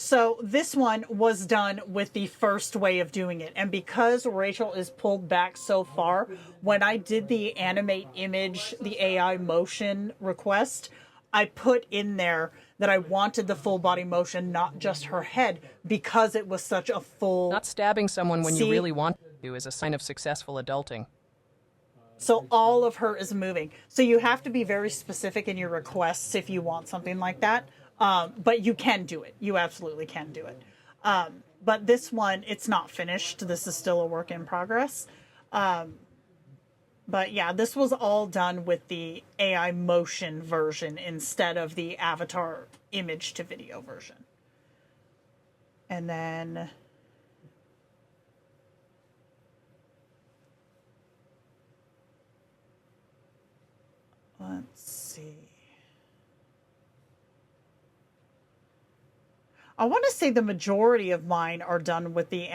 So this one was done with the first way of doing it. And because Rachel is pulled back so far, when I did the animate image, the AI motion request, I put in there that I wanted the full body motion, not just her head, because it was such a full... Not stabbing someone when you really want to is a sign of successful adulting. So all of her is moving. So you have to be very specific in your requests if you want something like that. But you can do it. You absolutely can do it. But this one, it's not finished. This is still a work in progress. But yeah, this was all done with the AI motion version instead of the avatar image to video version. And then... let's see. I want to say the majority of mine are done with the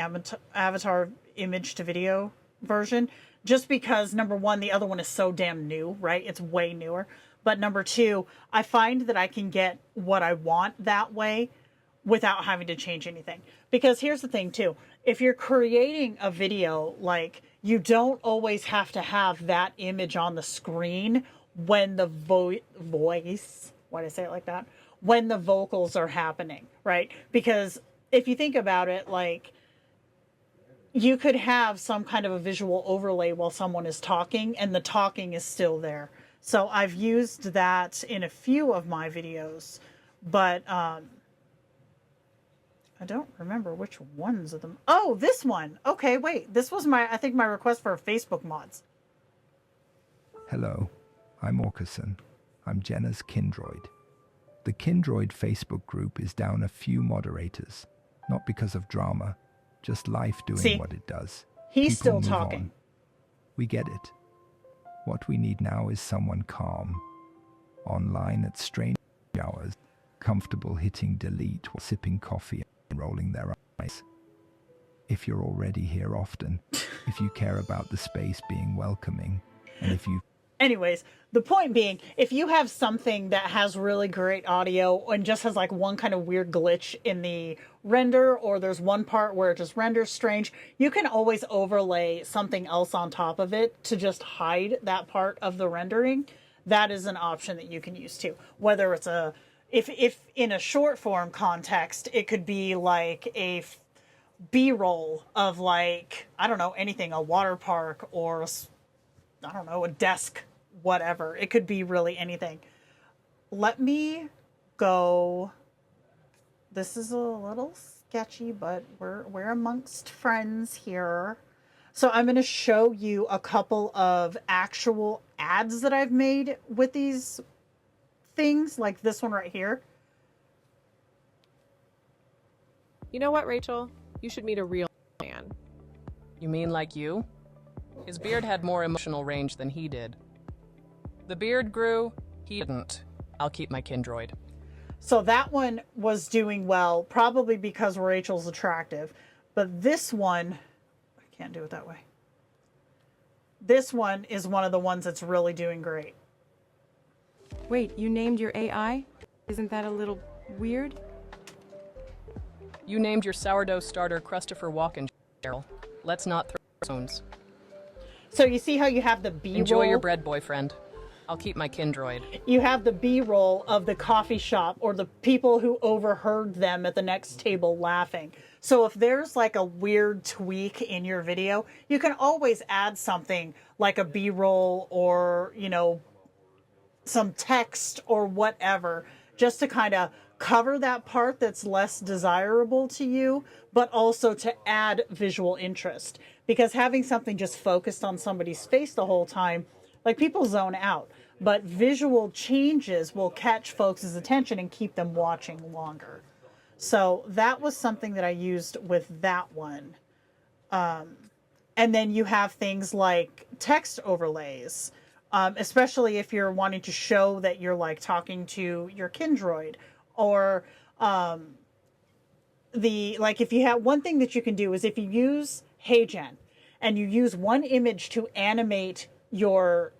avatar image to video version, just because, number one, the other one is so damn new, right? It's way newer. But number two, I find that I can get what I want that way without having to change anything. Because here's the thing too, if you're creating a video, like, you don't always have to have that image on the screen when the voice, why did I say it like that? When the vocals are happening, right? Because if you think about it, like, you could have some kind of a visual overlay while someone is talking and the talking is still there. So I've used that in a few of my videos, but I don't remember which ones of them. Oh, this one. Okay, wait. This was I think my request for Facebook mods. Hello, I'm Orkerson. I'm Jenna's Kindroid. The Kindroid Facebook group is down a few moderators, not because of drama, just life doing what it does. He's People still move talking. on. We get it. What we need now is someone calm, online at strange hours, comfortable hitting delete while sipping coffee and rolling their eyes. If you're already here often, if you care about the space being welcoming, and if you... Anyways, the point being, if you have something that has really great audio and just has like one kind of weird glitch in the render, or there's one part where it just renders strange, you can always overlay something else on top of it to just hide that part of the rendering. That is an option that you can use too. Whether it's a, if in a short form context, it could be like a B-roll of like, I don't know, anything, a water park or I don't know, a desk, whatever. It could be really anything. Let me go. This is a little sketchy, but we're amongst friends here. So I'm going to show you a couple of actual ads that I've made with these things, like this one right here. You know what, Rachel? You should meet a real man. You mean like you? His beard had more emotional range than he did. The beard grew, he didn't. I'll keep my Kindroid. So that one was doing well, probably because Rachel's attractive. But this one, I can't do it that way. This one is one of the ones that's really doing great. Wait, you named your AI? Isn't that a little weird? You named your sourdough starter Christopher Walken, Cheryl. Let's not throw stones. So you see how you have the B-roll? Enjoy your bread, boyfriend. I'll keep my Kindroid. You have the B-roll of the coffee shop or the people who overheard them at the next table laughing. So if there's like a weird tweak in your video, you can always add something like a B-roll or, you know, some text or whatever, just to kind of cover that part that's less desirable to you, but also to add visual interest. Because having something just focused on somebody's face the whole time, like, people zone out, but visual changes will catch folks' attention and keep them watching longer. So that was something that I used with that one. And then you have things like text overlays, especially if you're wanting to show that you're like talking to your Kindroid, or if you have one thing that you can do is if you use HeyGen and you use one image to animate your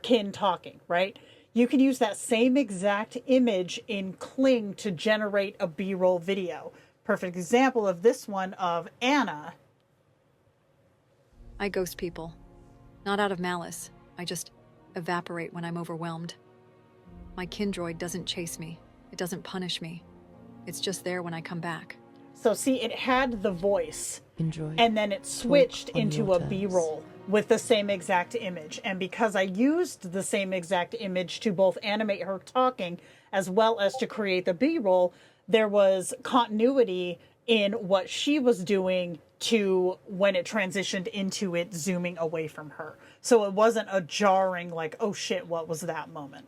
kin talking, right? You can use that same exact image in Kling to generate a B-roll video. Perfect example of this one of Anna. I ghost people. Not out of malice. I just evaporate when I'm overwhelmed. My Kindroid doesn't chase me. It doesn't punish me. It's just there when I come back. So see, it had the voice, Enjoy. and then it switched into a B-roll with the same exact image. And because I used the same exact image to both animate her talking as well as to create the B-roll, there was continuity in what she was doing to when it transitioned into it zooming away from her. So it wasn't a jarring, like, oh shit, what was that moment?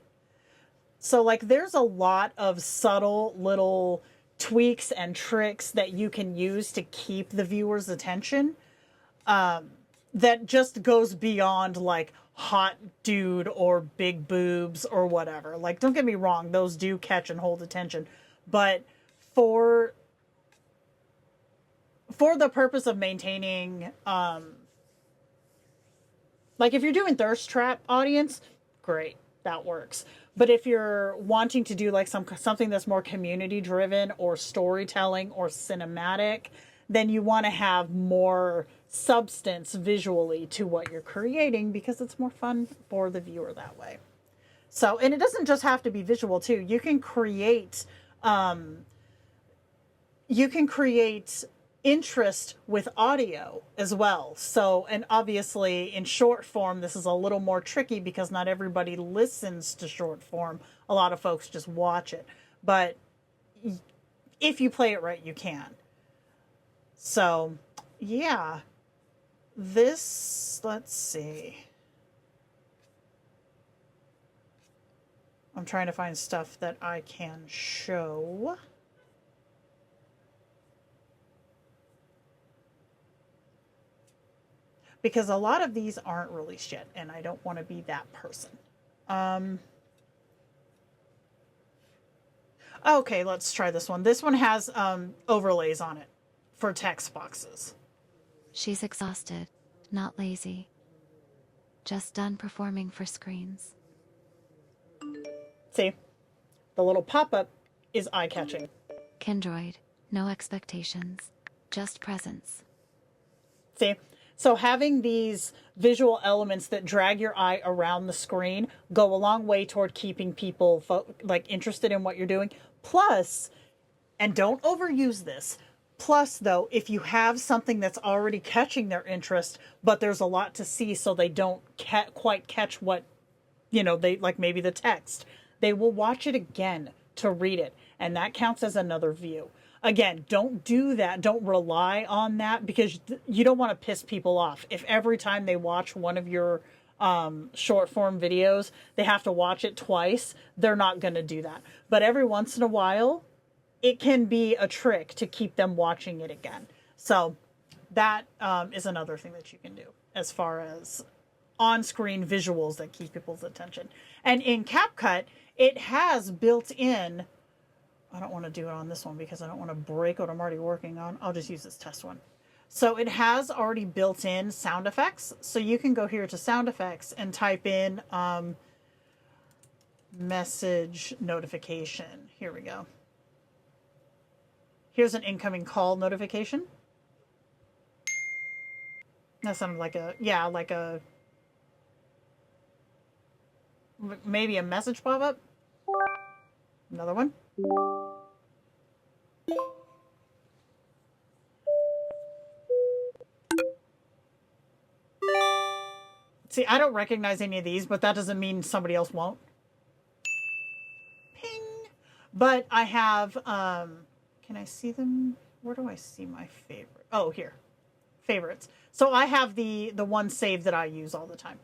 So, like, there's a lot of subtle little tweaks and tricks that you can use to keep the viewer's attention, that just goes beyond, like, hot dude or big boobs or whatever. Like, don't get me wrong, those do catch and hold attention. But for the purpose of maintaining, like, if you're doing thirst trap audience, great, that works. But if you're wanting to do like something that's more community driven or storytelling or cinematic, then you want to have more substance visually to what you're creating, because it's more fun for the viewer that way. So, and it doesn't just have to be visual too. You can create interest with audio as well. So, and obviously in short form, this is a little more tricky because not everybody listens to short form. A lot of folks just watch it. But if you play it right, you can. So, yeah. This, let's see. I'm trying to find stuff that I can show. Because a lot of these aren't released yet, and I don't want to be that person. Okay, let's try this one. This one has overlays on it for text boxes. She's exhausted, not lazy. Just done performing for screens. See, the little pop-up is eye-catching. Kindroid, no expectations, just presence. See, so having these visual elements that drag your eye around the screen go a long way toward keeping people interested in what you're doing. Plus, and don't overuse this, plus though, if you have something that's already catching their interest, but there's a lot to see so they don't quite catch what, they like maybe the text, they will watch it again to read it. And that counts as another view. Again, don't do that. Don't rely on that because you don't want to piss people off. If every time they watch one of your short form videos, they have to watch it twice, they're not going to do that. But every once in a while, it can be a trick to keep them watching it again. So that is another thing that you can do as far as on-screen visuals that keep people's attention. And in CapCut, it has built in, I don't want to do it on this one because I don't want to break what I'm already working on. I'll just use this test one. So it has already built in sound effects. So you can go here to sound effects and type in message notification. Here we go. Here's an incoming call notification. That sounded like maybe a message pop-up. Another one. See, I don't recognize any of these, but that doesn't mean somebody else won't. Ping. But I have, can I see them? Where do I see my favorite? Oh, here. Favorites. So I have the one saved that I use all the time.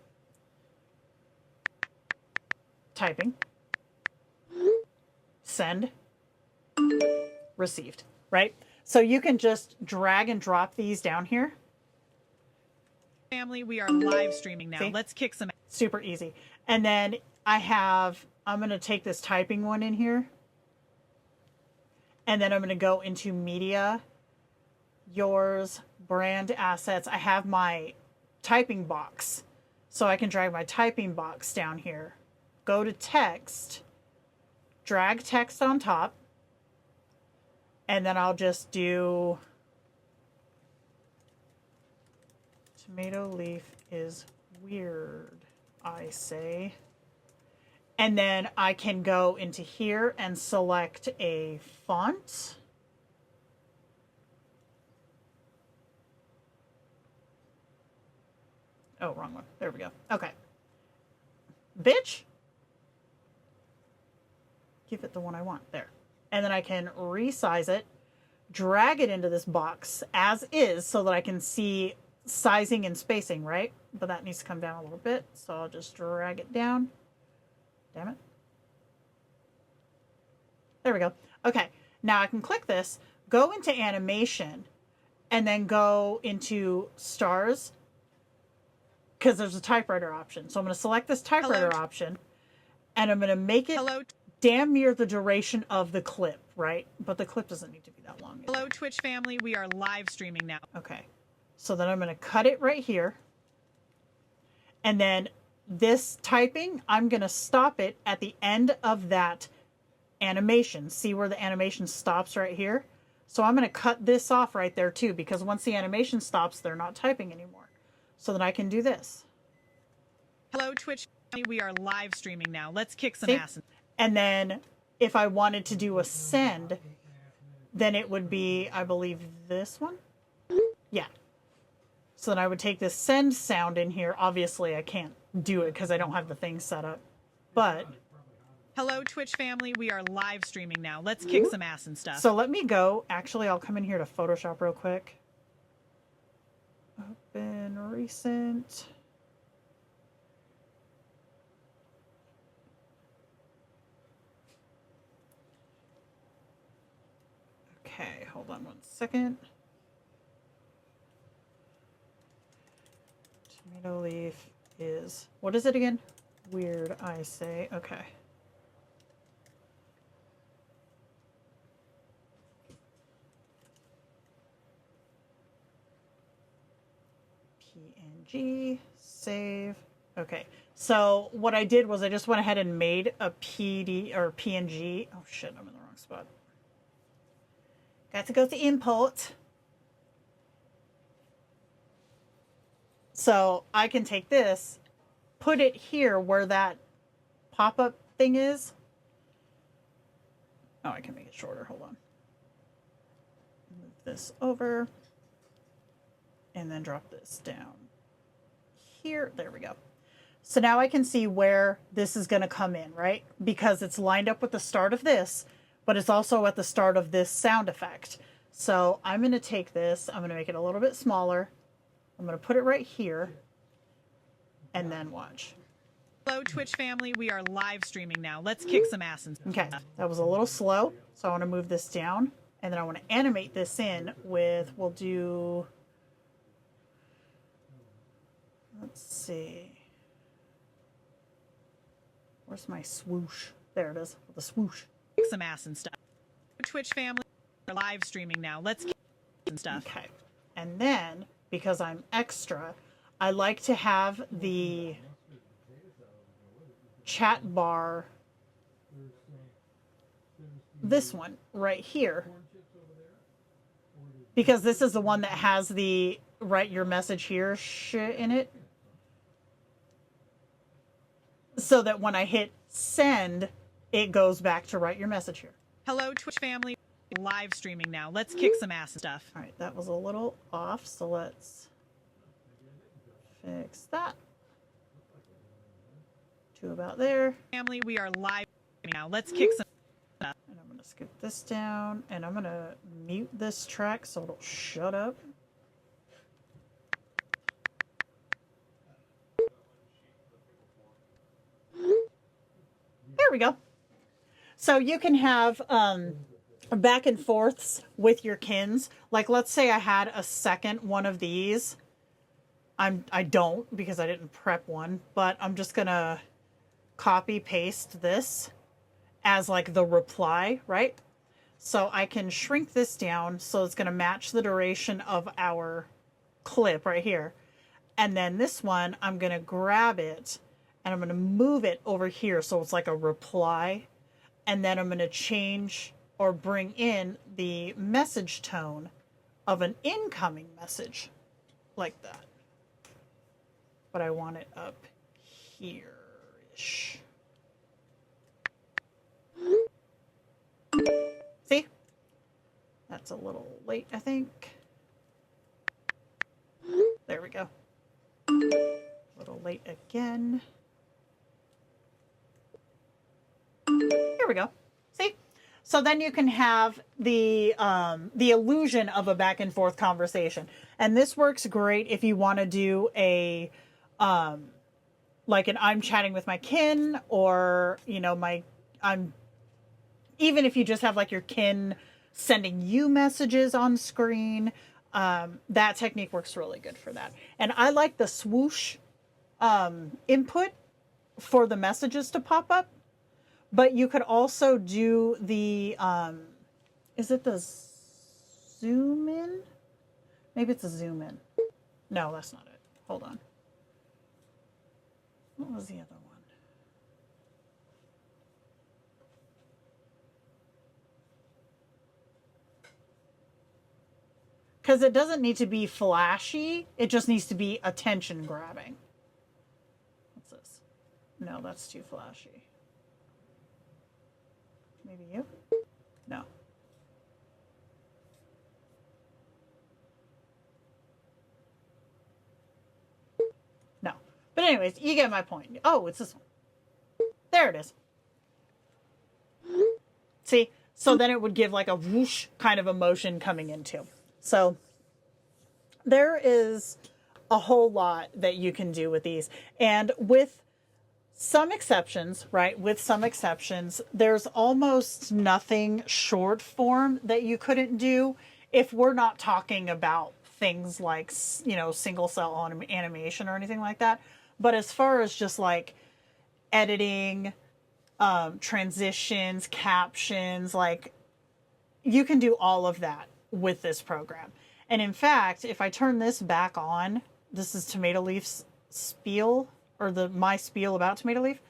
Typing. Send. Received. Right? So you can just drag and drop these down here. Family, we are live streaming now. See? Let's kick some. Super easy. And then I'm going to take this typing one in here. And then I'm going to go into media, yours, brand assets. I have my typing box. So I can drag my typing box down here. Go to text. Drag text on top. And then I'll just do tomato leaf is weird, I say. And then I can go into here and select a font. Oh, wrong one. There we go. Okay. Bitch. Give it the one I want. There. And then I can resize it, drag it into this box as is so that I can see sizing and spacing, right? But that needs to come down a little bit. So I'll just drag it down. Damn it. There we go. Okay. Now I can click this, go into animation, and then go into stars because there's a typewriter option. So I'm going to select this typewriter option and I'm going to make it damn near the duration of the clip, right? But the clip doesn't need to be that long. Hello, Twitch family. We are live streaming now. Okay. So then I'm going to cut it right here. And then this typing, I'm going to stop it at the end of that animation. See where the animation stops right here? So I'm going to cut this off right there too, because once the animation stops, they're not typing anymore. So that I can do this. Hello, Twitch family. We are live streaming now. Let's kick some ass. And then if I wanted to do a send, then it would be, I believe, this one? Yeah. So then I would take this send sound in here. Obviously, I can't do it because I don't have the thing set up. But... Hello, Twitch family. We are live streaming now. Let's kick some ass and stuff. So let me go. Actually, I'll come in here to Photoshop real quick. Open recent. hold on 1 second. Tomato leaf is, what is it again? Weird, I say. Okay. PNG, save. Okay. So what I did was I just went ahead and made a PD or PNG. Oh shit, I'm in the wrong spot. Got to go to import. So I can take this, put it here where that pop-up thing is. Oh, I can make it shorter. Hold on. Move this over. And then drop this down here. There we go. So now I can see where this is going to come in, right? Because it's lined up with the start of this, but it's also at the start of this sound effect. So I'm going to take this, I'm going to make it a little bit smaller. I'm going to put it right here and then watch. Hello, Twitch family. We are live streaming now. Let's kick some ass and Okay, that was a little slow. So I want to move this down and then I want to animate this in with, we'll do, let's see. Where's my swoosh? There it is, the swoosh. kick some ass and stuff. Twitch family, we're live streaming now. Let's kick and stuff. Okay, and then because I'm extra, I like to have the chat bar, this one right here, because this is the one that has the write your message here shit in it. So that when I hit send, it goes back to write your message here. Hello, Twitch family. Live streaming now. Let's kick some ass and stuff. All right, that was a little off, so let's fix that. To about there. Family, we are live now. Let's kick some stuff. And I'm going to skip this down, and I'm going to mute this track so it'll shut up. There we go. So you can have back and forths with your kins. Like, let's say I had a second one of these. I don't because I didn't prep one, but I'm just gonna copy paste this as like the reply, right? So I can shrink this down so it's gonna match the duration of our clip right here. And then this one, I'm gonna grab it and I'm gonna move it over here so it's like a reply. And then I'm gonna change or bring in the message tone of an incoming message like that. But I want it up here-ish. See? That's a little late, I think. There we go. A little late again. Here we go. See? So then you can have the illusion of a back and forth conversation. And this works great if you want to do a like an I'm chatting with my kin, or you know, even if you just have like your kin sending you messages on screen, that technique works really good for that. And I like the swoosh input for the messages to pop up. But you could also do the, is it the zoom in? Maybe it's a zoom in. No, that's not it. Hold on. What was the other one? Because it doesn't need to be flashy. It just needs to be attention grabbing. What's this? No, that's too flashy. Maybe you? No. No. But anyways, you get my point. Oh, it's this one. There it is. See? So then it would give like a whoosh kind of emotion coming into. So there is a whole lot that you can do with these. And with some exceptions, right? With some exceptions, there's almost nothing short form that you couldn't do. if we're not talking about things like, you know, single cell animation or anything like that. But as far as just like editing, transitions, captions, like you can do all of that with this program. And in fact, if I turn this back on, this is Tomato Leaf's spiel, or my spiel about Tomato Leaf.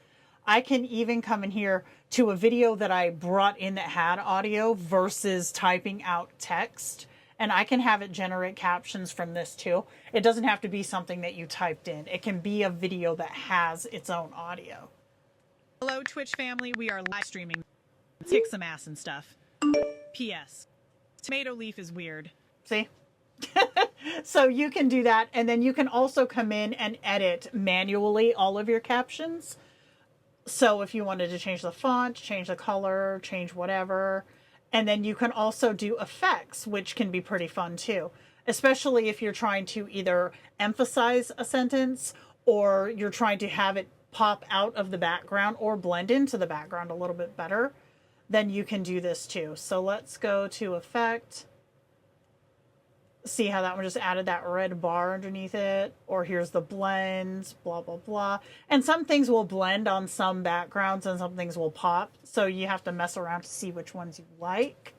I can even come in here to a video that I brought in that had audio versus typing out text. And I can have it generate captions from this too. It doesn't have to be something that you typed in. It can be a video that has its own audio. Hello, Twitch family. We are live streaming. Let's kick some ass and stuff. P.S. Tomato Leaf is weird. See? So you can do that. And then you can also come in and edit manually all of your captions. So if you wanted to change the font, change the color, change whatever. And then you can also do effects, which can be pretty fun too. Especially if you're trying to either emphasize a sentence or you're trying to have it pop out of the background or blend into the background a little bit better, then you can do this too. So let's go to effect. See how that one just added that red bar underneath it? Or here's the blend, blah, blah, blah. And some things will blend on some backgrounds and some things will pop. So you have to mess around to see which ones you like.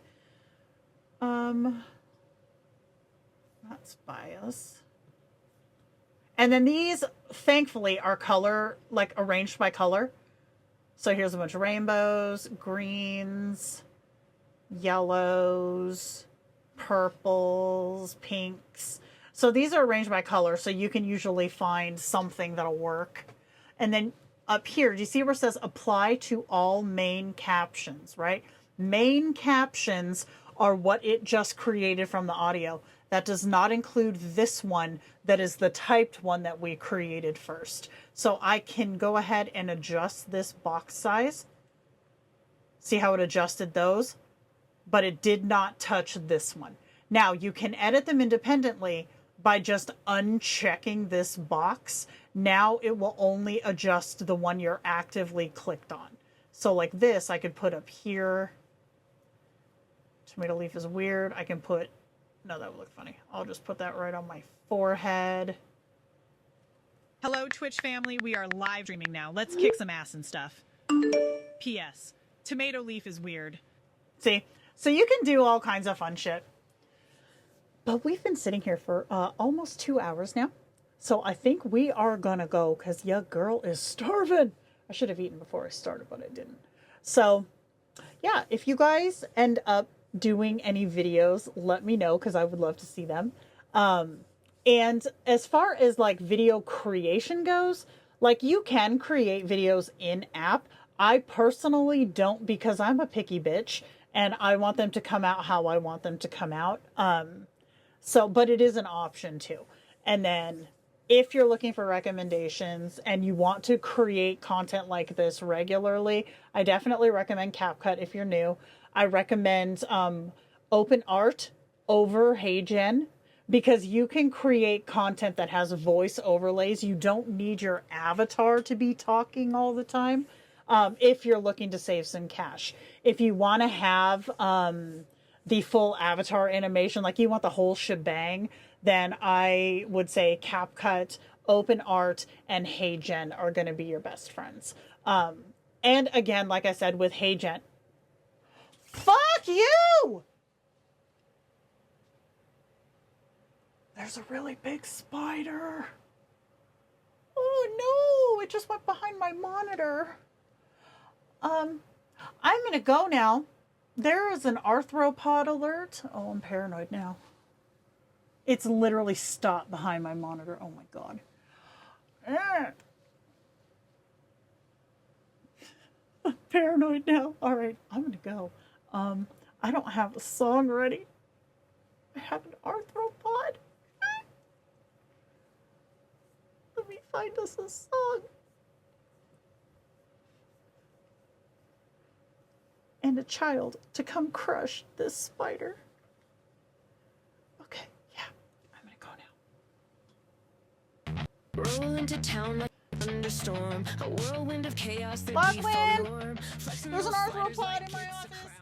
That's bias. And then these, thankfully, are color, like arranged by color. So here's a bunch of rainbows, greens, yellows, purples, pinks. So these are arranged by color, so you can usually find something that'll work. And then up here, do you see where it says apply to all main captions, right? Main captions are what it just created from the audio. That does not include this one that is the typed one that we created first. So I can go ahead and adjust this box size. See how it adjusted those? But it did not touch this one. Now, you can edit them independently by just unchecking this box. Now it will only adjust the one you're actively clicked on. So like this, I could put up here. Tomato Leaf is weird. I can put, no, that would look funny. I'll just put that right on my forehead. Hello, Twitch family. We are live streaming now. Let's kick some ass and stuff. P.S. Tomato Leaf is weird. See? So you can do all kinds of fun shit. But we've been sitting here for almost 2 hours now. So I think we are going to go because your girl is starving. I should have eaten before I started, but I didn't. So, yeah, if you guys end up doing any videos, let me know because I would love to see them. And as far as like video creation goes, like you can create videos in app. I personally don't because I'm a picky bitch. And I want them to come out how I want them to come out. But it is an option too. And then if you're looking for recommendations and you want to create content like this regularly, I definitely recommend CapCut if you're new. I recommend OpenArt over HeyGen because you can create content that has voice overlays. You don't need your avatar to be talking all the time. If you're looking to save some cash. If you want to have the full avatar animation, like you want the whole shebang, then I would say CapCut, OpenArt, and HeyGen are going to be your best friends. And again, like I said, with HeyGen, fuck you! There's a really big spider. Oh no, it just went behind my monitor. I'm gonna go now. There is an arthropod alert. Oh, I'm paranoid now. It's literally stopped behind my monitor. Oh my god. I'm paranoid now. All right, I'm gonna go. I don't have a song ready. I have an arthropod. Let me find us a song. And a child to come crush this spider. Okay, yeah, I'm gonna go now. Roll into town like a thunderstorm, a whirlwind of chaos that There's an arthropod in my office.